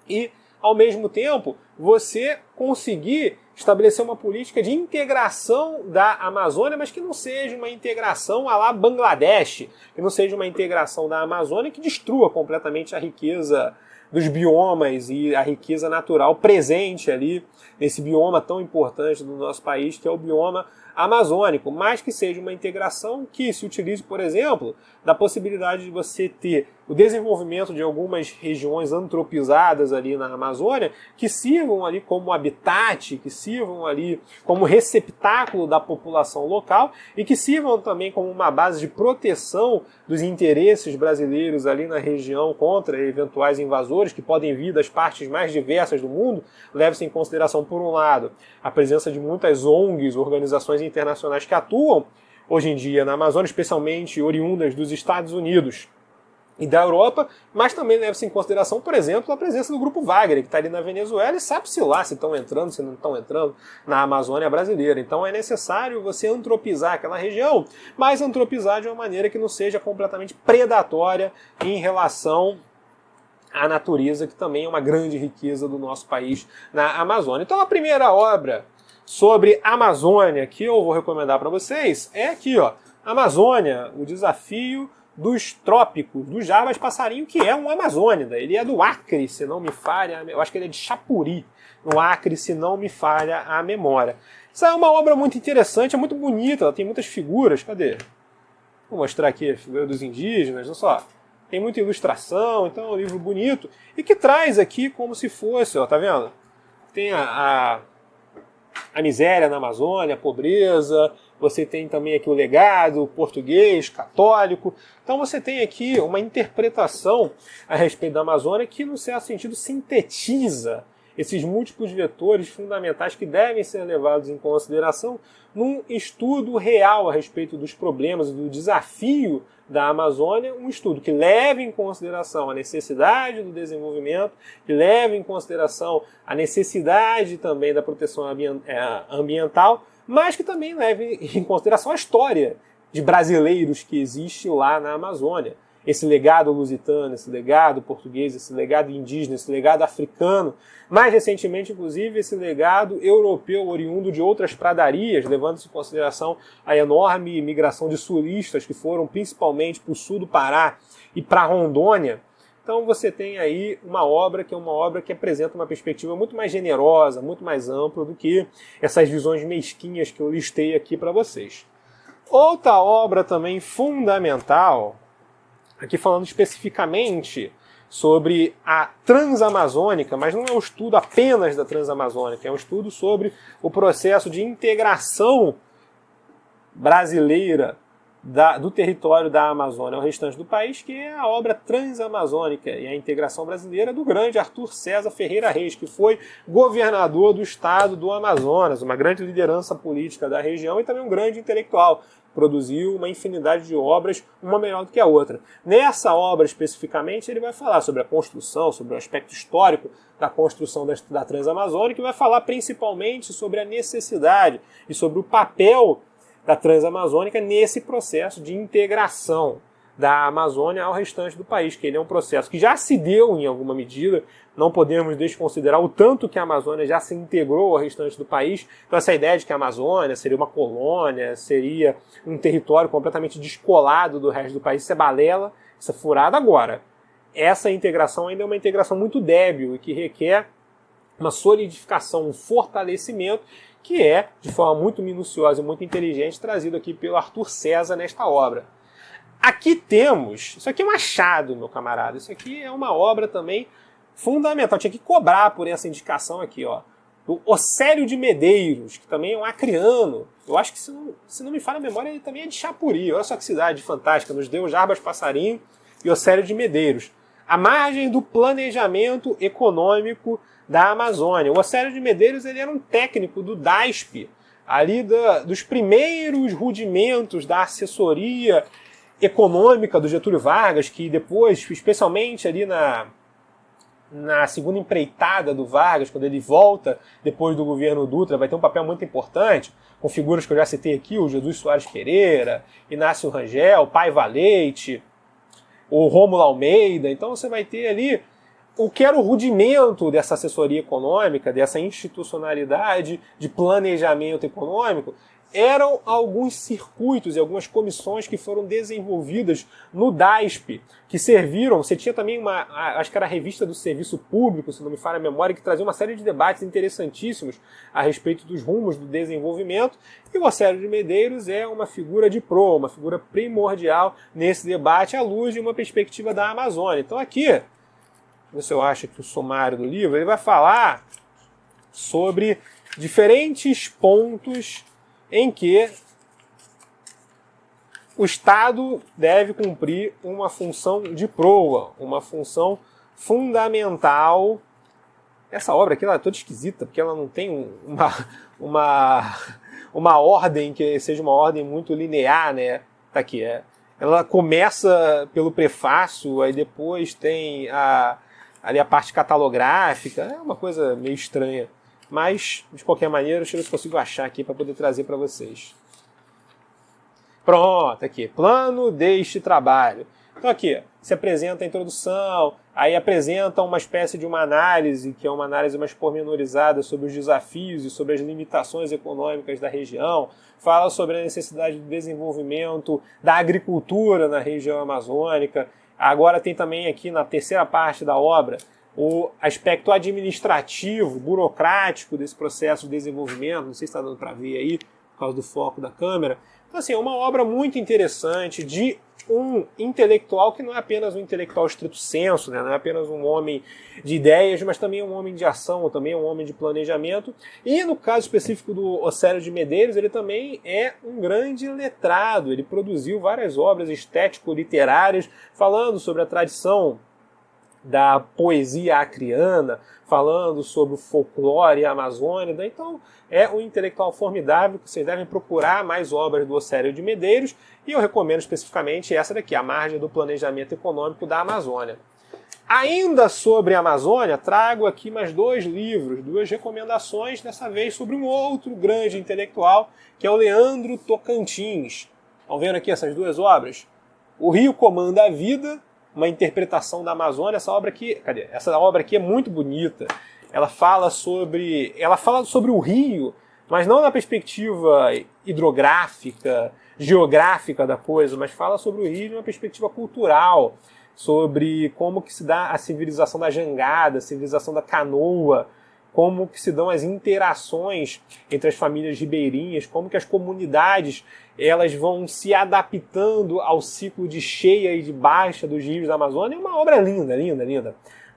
S1: e, ao mesmo tempo, você conseguir estabelecer uma política de integração da Amazônia, mas que não seja uma integração à la Bangladesh, que não seja uma integração da Amazônia que destrua completamente a riqueza dos biomas e a riqueza natural presente ali nesse bioma tão importante do nosso país, que é o bioma amazônico, mas que seja uma integração que se utilize, por exemplo, da possibilidade de você ter o desenvolvimento de algumas regiões antropizadas ali na Amazônia, que sirvam ali como habitat, que sirvam ali como receptáculo da população local e que sirvam também como uma base de proteção dos interesses brasileiros ali na região contra eventuais invasores que podem vir das partes mais diversas do mundo. Leve-se em consideração, por um lado, a presença de muitas ONGs, organizações internacionais que atuam hoje em dia na Amazônia, especialmente oriundas dos Estados Unidos e da Europa, mas também leva-se em consideração, por exemplo, a presença do Grupo Wagner, que está ali na Venezuela, e sabe-se lá se estão entrando, se não estão entrando na Amazônia brasileira. Então é necessário você antropizar aquela região, mas antropizar de uma maneira que não seja completamente predatória em relação à natureza, que também é uma grande riqueza do nosso país na Amazônia. Então a primeira obra sobre Amazônia que eu vou recomendar para vocês é aqui, ó, Amazônia, o desafio dos trópicos do Jarbas Passarinho, que é um amazônida. Ele é do Acre, se não me falha, eu acho que ele é de Chapuri, no Acre, se não me falha a memória. Essa é uma obra muito interessante, é muito bonita, ela tem muitas figuras. Cadê? Vou mostrar aqui a figura dos indígenas, olha só. Tem muita ilustração, então é um livro bonito. E que traz aqui como se fosse, ó, tá vendo? Tem a miséria na Amazônia, a pobreza, você tem também aqui o legado português, católico. Então você tem aqui uma interpretação a respeito da Amazônia que, no certo sentido, sintetiza esses múltiplos vetores fundamentais que devem ser levados em consideração num estudo real a respeito dos problemas e do desafio da Amazônia, um estudo que leve em consideração a necessidade do desenvolvimento, que leve em consideração a necessidade também da proteção ambiental, mas que também leve em consideração a história de brasileiros que existe lá na Amazônia. Esse legado lusitano, esse legado português, esse legado indígena, esse legado africano, mais recentemente, inclusive, esse legado europeu oriundo de outras pradarias, levando-se em consideração a enorme migração de sulistas que foram principalmente para o sul do Pará e para Rondônia. Então você tem aí uma obra que apresenta uma perspectiva muito mais generosa, muito mais ampla do que essas visões mesquinhas que eu listei aqui para vocês. Outra obra também fundamental, aqui falando especificamente sobre a Transamazônica, mas não é um estudo apenas da Transamazônica, é um estudo sobre o processo de integração brasileira do território da Amazônia ao restante do país, que é a obra Transamazônica e a integração brasileira do grande Arthur César Ferreira Reis, que foi governador do estado do Amazonas, uma grande liderança política da região e também um grande intelectual. Produziu uma infinidade de obras, uma melhor do que a outra. Nessa obra, especificamente, ele vai falar sobre a construção, sobre o aspecto histórico da construção da Transamazônica, e vai falar principalmente sobre a necessidade e sobre o papel da Transamazônica nesse processo de integração da Amazônia ao restante do país, que ele é um processo que já se deu em alguma medida, não podemos desconsiderar o tanto que a Amazônia já se integrou ao restante do país. Então essa ideia de que a Amazônia seria uma colônia, seria um território completamente descolado do resto do país, isso é balela, isso é furado. Agora, essa integração ainda é uma integração muito débil e que requer uma solidificação, um fortalecimento, que é, de forma muito minuciosa e muito inteligente, trazido aqui pelo Arthur César nesta obra. Aqui temos, isso aqui é um achado, meu camarada, isso aqui é uma obra também fundamental, tinha que cobrar por essa indicação aqui, ó, do Océlio de Medeiros, que também é um acriano, eu acho que, se não me falha a memória, ele também é de Chapuri, olha só que cidade fantástica, nos deu Jarbas Passarinho e Océlio de Medeiros. A margem do planejamento econômico da Amazônia. O Océlio de Medeiros ele era um técnico do DASP, ali dos primeiros rudimentos da assessoria econômica do Getúlio Vargas, que depois, especialmente ali na segunda empreitada do Vargas, quando ele volta depois do governo Dutra, vai ter um papel muito importante, com figuras que eu já citei aqui, o Jesus Soares Pereira, Inácio Rangel, Paiva Leite, o Rômulo Almeida. Então você vai ter ali o que era o rudimento dessa assessoria econômica, dessa institucionalidade de planejamento econômico, eram alguns circuitos e algumas comissões que foram desenvolvidas no DASP, que serviram, você tinha também acho que era a revista do Serviço Público, se não me falha a memória, que trazia uma série de debates interessantíssimos a respeito dos rumos do desenvolvimento, e o Océlio de Medeiros é uma figura de proa, uma figura primordial nesse debate à luz de uma perspectiva da Amazônia. Então aqui, se eu acho que o sumário do livro, ele vai falar sobre diferentes pontos em que o Estado deve cumprir uma função de proa, uma função fundamental. Essa obra aqui ela é toda esquisita, porque ela não tem uma ordem que seja uma ordem muito linear, né? Tá aqui, ela começa pelo prefácio, aí depois tem ali a parte catalográfica, é uma coisa meio estranha. Mas, de qualquer maneira, deixa eu ver se consigo achar aqui para poder trazer para vocês. Pronto, aqui. Plano deste trabalho. Então aqui, se apresenta a introdução, aí apresenta uma espécie de uma análise, que é uma análise mais pormenorizada sobre os desafios e sobre as limitações econômicas da região, fala sobre a necessidade de desenvolvimento da agricultura na região amazônica. Agora tem também aqui na terceira parte da obra o aspecto administrativo, burocrático desse processo de desenvolvimento, não sei se está dando para ver aí, por causa do foco da câmera. Então, assim, é uma obra muito interessante de um intelectual que não é apenas um intelectual estrito sensu, né? Não é apenas um homem de ideias, mas também é um homem de ação, também é um homem de planejamento. E no caso específico do Océlio de Medeiros, ele também é um grande letrado. Ele produziu várias obras estético-literárias falando sobre a tradição da poesia acriana, falando sobre o folclore amazônico. Então é um intelectual formidável que vocês devem procurar mais obras do Océlio de Medeiros, e eu recomendo especificamente essa daqui, A Margem do Planejamento Econômico da Amazônia. Ainda sobre a Amazônia, trago aqui mais 2 livros, 2 recomendações, dessa vez sobre um outro grande intelectual, que é o Leandro Tocantins. Estão vendo aqui essas 2 obras? O Rio Comanda a Vida, uma interpretação da Amazônia. Essa obra aqui é muito bonita. Ela fala sobre o rio, mas não na perspectiva hidrográfica, geográfica da coisa, mas fala sobre o rio de uma perspectiva cultural, sobre como que se dá a civilização da jangada, a civilização da canoa, como que se dão as interações entre as famílias ribeirinhas, como que as comunidades elas vão se adaptando ao ciclo de cheia e de baixa dos rios da Amazônia. É uma obra linda, linda, linda.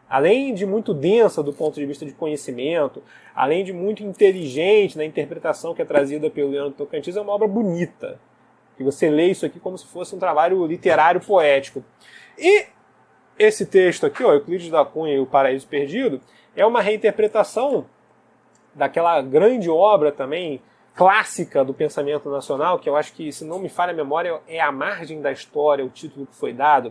S1: Além de muito densa do ponto de vista de conhecimento, além de muito inteligente na interpretação que é trazida pelo Leandro Tocantins, é uma obra bonita. E você lê isso aqui como se fosse um trabalho literário poético. E esse texto aqui, ó, Euclides da Cunha e o Paraíso Perdido, é uma reinterpretação daquela grande obra também clássica do pensamento nacional, que eu acho que, se não me falha a memória, é A Margem da História, o título que foi dado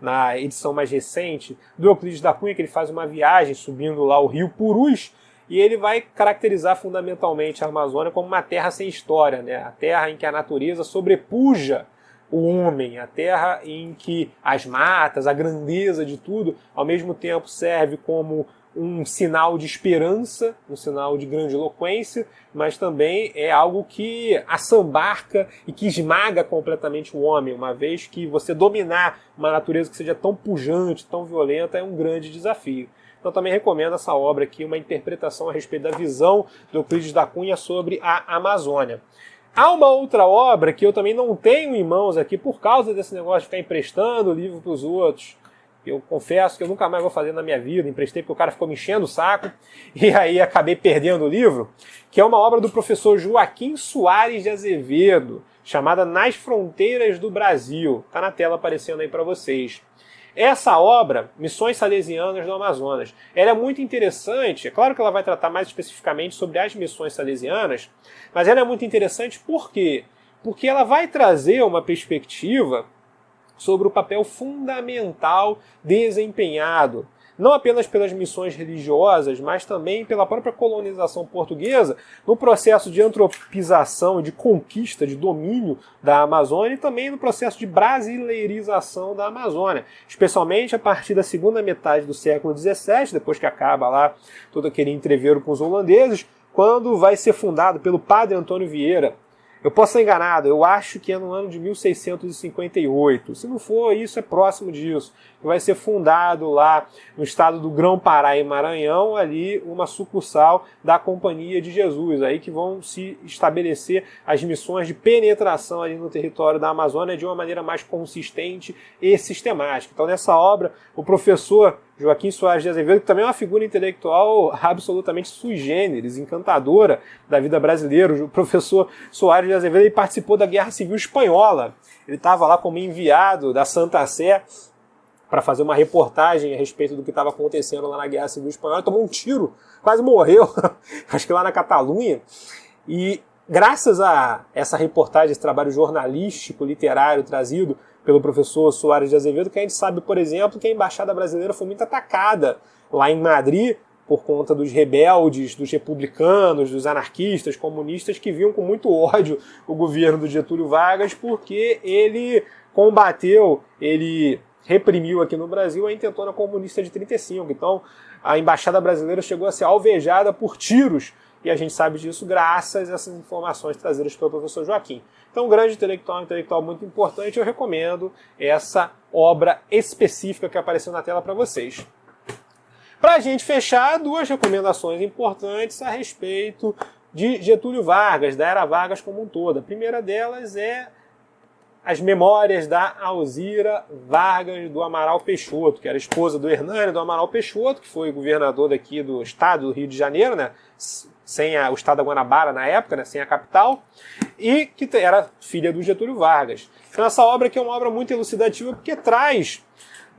S1: na edição mais recente, do Euclides da Cunha, que ele faz uma viagem subindo lá o rio Purus, e ele vai caracterizar fundamentalmente a Amazônia como uma terra sem história, né? A terra em que a natureza sobrepuja o homem, a terra em que as matas, a grandeza de tudo, ao mesmo tempo serve como um sinal de esperança, um sinal de grandiloquência, mas também é algo que assambarca e que esmaga completamente o homem, uma vez que você dominar uma natureza que seja tão pujante, tão violenta, é um grande desafio. Então também recomendo essa obra aqui, uma interpretação a respeito da visão do Euclides da Cunha sobre a Amazônia. Há uma outra obra que eu também não tenho em mãos aqui por causa desse negócio de ficar emprestando o livro para os outros. Eu confesso que eu nunca mais vou fazer na minha vida, emprestei porque o cara ficou me enchendo o saco, e aí acabei perdendo o livro, que é uma obra do professor Joaquim Soares de Azevedo, chamada Nas Fronteiras do Brasil. Está na tela aparecendo aí para vocês. Essa obra, Missões Salesianas do Amazonas, ela é muito interessante. É claro que ela vai tratar mais especificamente sobre as missões salesianas, mas ela é muito interessante por quê? Porque ela vai trazer uma perspectiva sobre o papel fundamental desempenhado, não apenas pelas missões religiosas, mas também pela própria colonização portuguesa, no processo de antropização, de conquista, de domínio da Amazônia, e também no processo de brasileirização da Amazônia, especialmente a partir da segunda metade do século XVII, depois que acaba lá todo aquele entreveiro com os holandeses, quando vai ser fundado pelo padre Antônio Vieira. Eu posso ser enganado, eu acho que é no ano de 1658. Se não for, isso é próximo disso. Vai ser fundado lá no estado do Grão-Pará e Maranhão, ali uma sucursal da Companhia de Jesus, aí que vão se estabelecer as missões de penetração ali no território da Amazônia de uma maneira mais consistente e sistemática. Então, nessa obra, o professor Joaquim Soares de Azevedo, que também é uma figura intelectual absolutamente sui generis, encantadora da vida brasileira. O professor Soares de Azevedo, ele participou da Guerra Civil Espanhola. Ele estava lá como enviado da Santa Sé para fazer uma reportagem a respeito do que estava acontecendo lá na Guerra Civil Espanhola. Tomou um tiro, quase morreu, acho que lá na Catalunha. E graças a essa reportagem, esse trabalho jornalístico, literário trazido pelo professor Soares de Azevedo, que a gente sabe, por exemplo, que a embaixada brasileira foi muito atacada lá em Madrid por conta dos rebeldes, dos republicanos, dos anarquistas, comunistas, que viam com muito ódio o governo do Getúlio Vargas, porque ele combateu, ele reprimiu aqui no Brasil a intentona comunista de 35. Então, a embaixada brasileira chegou a ser alvejada por tiros, e a gente sabe disso graças a essas informações trazidas pelo professor Joaquim. Então, um grande intelectual, um intelectual muito importante, eu recomendo essa obra específica que apareceu na tela para vocês. Para a gente fechar, duas recomendações importantes a respeito de Getúlio Vargas, da era Vargas como um todo. A primeira delas é as memórias da Alzira Vargas do Amaral Peixoto, que era esposa do Hernani do Amaral Peixoto, que foi governador daqui do estado do Rio de Janeiro, né? Sem o estado da Guanabara na época, né? Sem a capital, e que era filha do Getúlio Vargas. Então essa obra aqui é uma obra muito elucidativa porque traz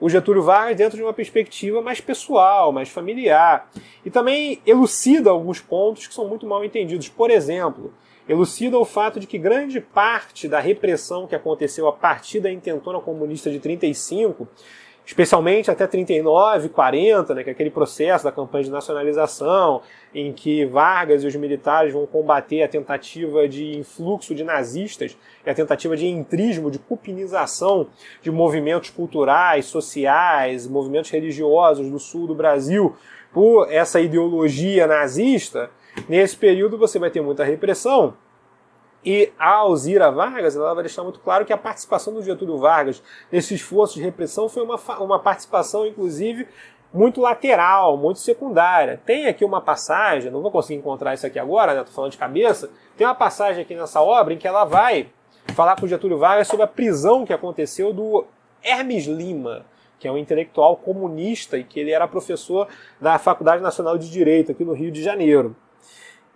S1: o Getúlio Vargas dentro de uma perspectiva mais pessoal, mais familiar. E também elucida alguns pontos que são muito mal entendidos. Por exemplo, elucida o fato de que grande parte da repressão que aconteceu a partir da intentona comunista de 35, especialmente até 39, 40, né, que é aquele processo da campanha de nacionalização, em que Vargas e os militares vão combater a tentativa de influxo de nazistas e a tentativa de entrismo, de cupinização de movimentos culturais, sociais, movimentos religiosos do sul do Brasil por essa ideologia nazista. Nesse período você vai ter muita repressão. E a Alzira Vargas, ela vai deixar muito claro que a participação do Getúlio Vargas nesse esforço de repressão foi uma participação, inclusive, muito lateral, muito secundária. Tem aqui uma passagem, não vou conseguir encontrar isso aqui agora, né? Estou falando de cabeça. Tem uma passagem aqui nessa obra em que ela vai falar com o Getúlio Vargas sobre a prisão que aconteceu do Hermes Lima, que é um intelectual comunista e que ele era professor da Faculdade Nacional de Direito aqui no Rio de Janeiro.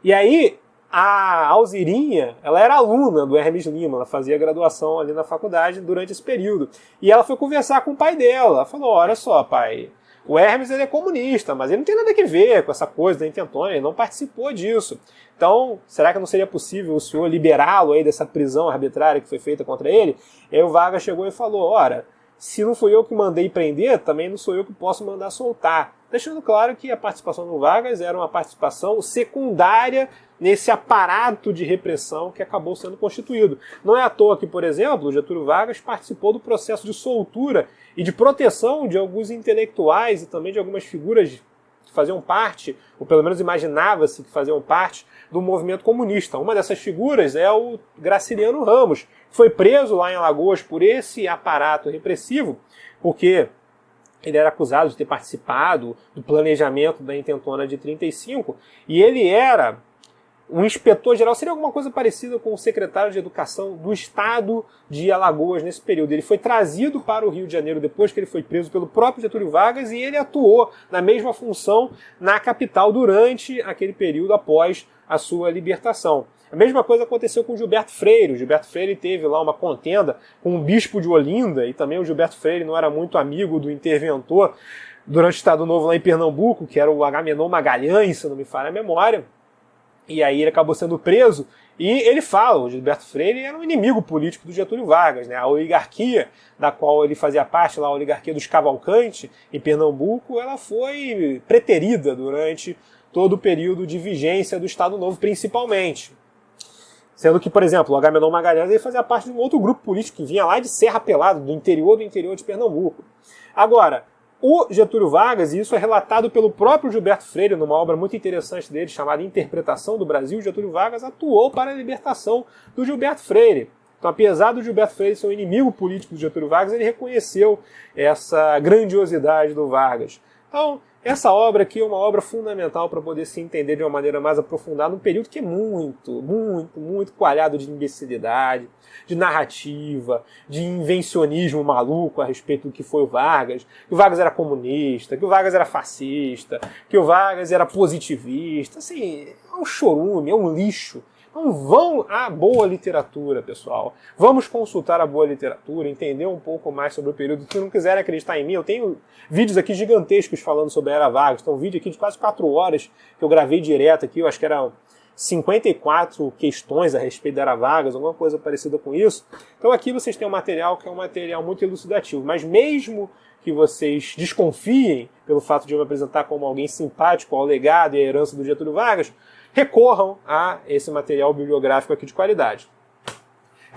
S1: E aí, a Alzirinha, ela era aluna do Hermes Lima, ela fazia graduação ali na faculdade durante esse período. E ela foi conversar com o pai dela. Ela falou, olha só, pai, o Hermes ele é comunista, mas ele não tem nada a ver com essa coisa da intentona, ele não participou disso. Então, será que não seria possível o senhor liberá-lo aí dessa prisão arbitrária que foi feita contra ele? E aí o Vargas chegou e falou, ora, se não fui eu que mandei prender, também não sou eu que posso mandar soltar. Deixando claro que a participação do Vargas era uma participação secundária nesse aparato de repressão que acabou sendo constituído. Não é à toa que, por exemplo, o Getúlio Vargas participou do processo de soltura e de proteção de alguns intelectuais e também de algumas figuras que faziam parte, ou pelo menos imaginava-se que faziam parte, do movimento comunista. Uma dessas figuras é o Graciliano Ramos, que foi preso lá em Alagoas por esse aparato repressivo, porque ele era acusado de ter participado do planejamento da intentona de 35, e ele era um inspetor-geral, seria alguma coisa parecida com o secretário de Educação do estado de Alagoas nesse período. Ele foi trazido para o Rio de Janeiro depois que ele foi preso pelo próprio Getúlio Vargas e ele atuou na mesma função na capital durante aquele período após a sua libertação. A mesma coisa aconteceu com o Gilberto Freire. O Gilberto Freire teve lá uma contenda com o bispo de Olinda e também o Gilberto Freire não era muito amigo do interventor durante o Estado Novo lá em Pernambuco, que era o Agamenon Magalhães, se não me falha a memória. E aí ele acabou sendo preso e ele fala, o Gilberto Freire era um inimigo político do Getúlio Vargas, né? A oligarquia da qual ele fazia parte, lá, a oligarquia dos Cavalcante, em Pernambuco, ela foi preterida durante todo o período de vigência do Estado Novo, principalmente. Sendo que, por exemplo, o Agamenon Magalhães ele fazia parte de um outro grupo político que vinha lá de Serra Pelada, do interior de Pernambuco. Agora, o Getúlio Vargas, e isso é relatado pelo próprio Gilberto Freire, numa obra muito interessante dele, chamada Interpretação do Brasil, o Getúlio Vargas atuou para a libertação do Gilberto Freire. Então, apesar do Gilberto Freire ser um inimigo político do Getúlio Vargas, ele reconheceu essa grandiosidade do Vargas. Então, essa obra aqui é uma obra fundamental para poder se entender de uma maneira mais aprofundada num período que é muito coalhado de imbecilidade, de narrativa, de invencionismo maluco a respeito do que foi o Vargas, que o Vargas era comunista, que o Vargas era fascista, que o Vargas era positivista. Assim, é um chorume, é um lixo. Então vão à boa literatura, pessoal. Vamos consultar a boa literatura, entender um pouco mais sobre o período. Se não quiserem acreditar em mim, eu tenho vídeos aqui gigantescos falando sobre a Era Vargas. Então um vídeo aqui de quase 4 horas que eu gravei direto aqui, eu acho que era 54 questões a respeito da Era Vargas, alguma coisa parecida com isso. Então aqui vocês têm um material que é um material muito elucidativo. Mas mesmo que vocês desconfiem pelo fato de eu me apresentar como alguém simpático ao legado e à herança do Getúlio Vargas, recorram a esse material bibliográfico aqui de qualidade.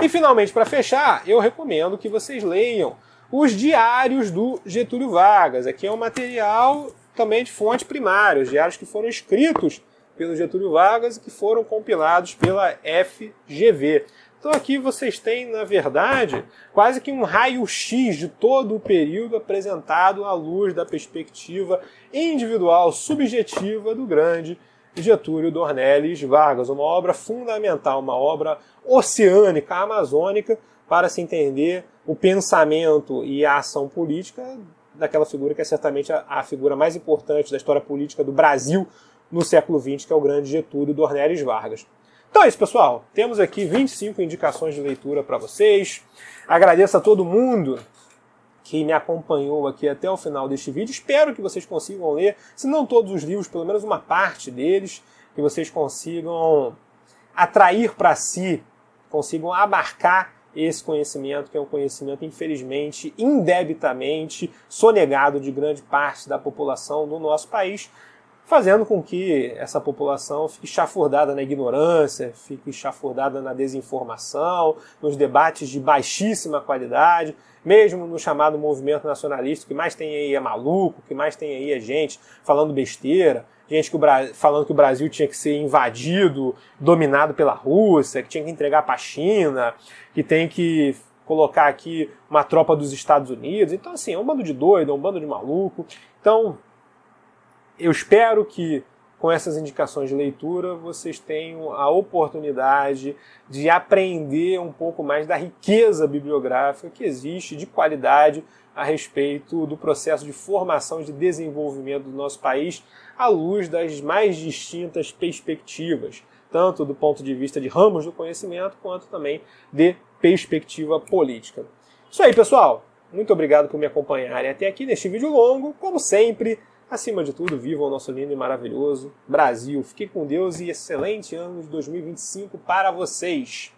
S1: E finalmente, para fechar, eu recomendo que vocês leiam os diários do Getúlio Vargas. Aqui é um material também de fonte primária, os diários que foram escritos pelo Getúlio Vargas e que foram compilados pela FGV. Então aqui vocês têm, na verdade, quase que um raio-x de todo o período apresentado à luz da perspectiva individual, subjetiva do grande Getúlio Dornelles Vargas. Uma obra fundamental, uma obra oceânica, amazônica, para se entender o pensamento e a ação política daquela figura que é certamente a figura mais importante da história política do Brasil no século XX, que é o grande Getúlio Dornelles Vargas. Então é isso, pessoal. Temos aqui 25 indicações de leitura para vocês. Agradeço a todo mundo que me acompanhou aqui até o final deste vídeo. Espero que vocês consigam ler, se não todos os livros, pelo menos uma parte deles, que vocês consigam atrair para si, consigam abarcar esse conhecimento, que é um conhecimento, infelizmente, indebitamente sonegado de grande parte da população do nosso país, fazendo com que essa população fique chafurdada na ignorância, fique chafurdada na desinformação, nos debates de baixíssima qualidade, mesmo no chamado movimento nacionalista, o que mais tem aí é maluco, o que mais tem aí é gente falando besteira, gente falando que o Brasil tinha que ser invadido, dominado pela Rússia, que tinha que entregar para a China, que tem que colocar aqui uma tropa dos Estados Unidos. Então, assim, é um bando de doido, é um bando de maluco. Então, eu espero que com essas indicações de leitura vocês tenham a oportunidade de aprender um pouco mais da riqueza bibliográfica que existe de qualidade a respeito do processo de formação e de desenvolvimento do nosso país à luz das mais distintas perspectivas, tanto do ponto de vista de ramos do conhecimento quanto também de perspectiva política. Isso aí, pessoal. Muito obrigado por me acompanharem até aqui neste vídeo longo. Como sempre, acima de tudo, vivam o nosso lindo e maravilhoso Brasil. Fiquem com Deus e excelente ano de 2025 para vocês.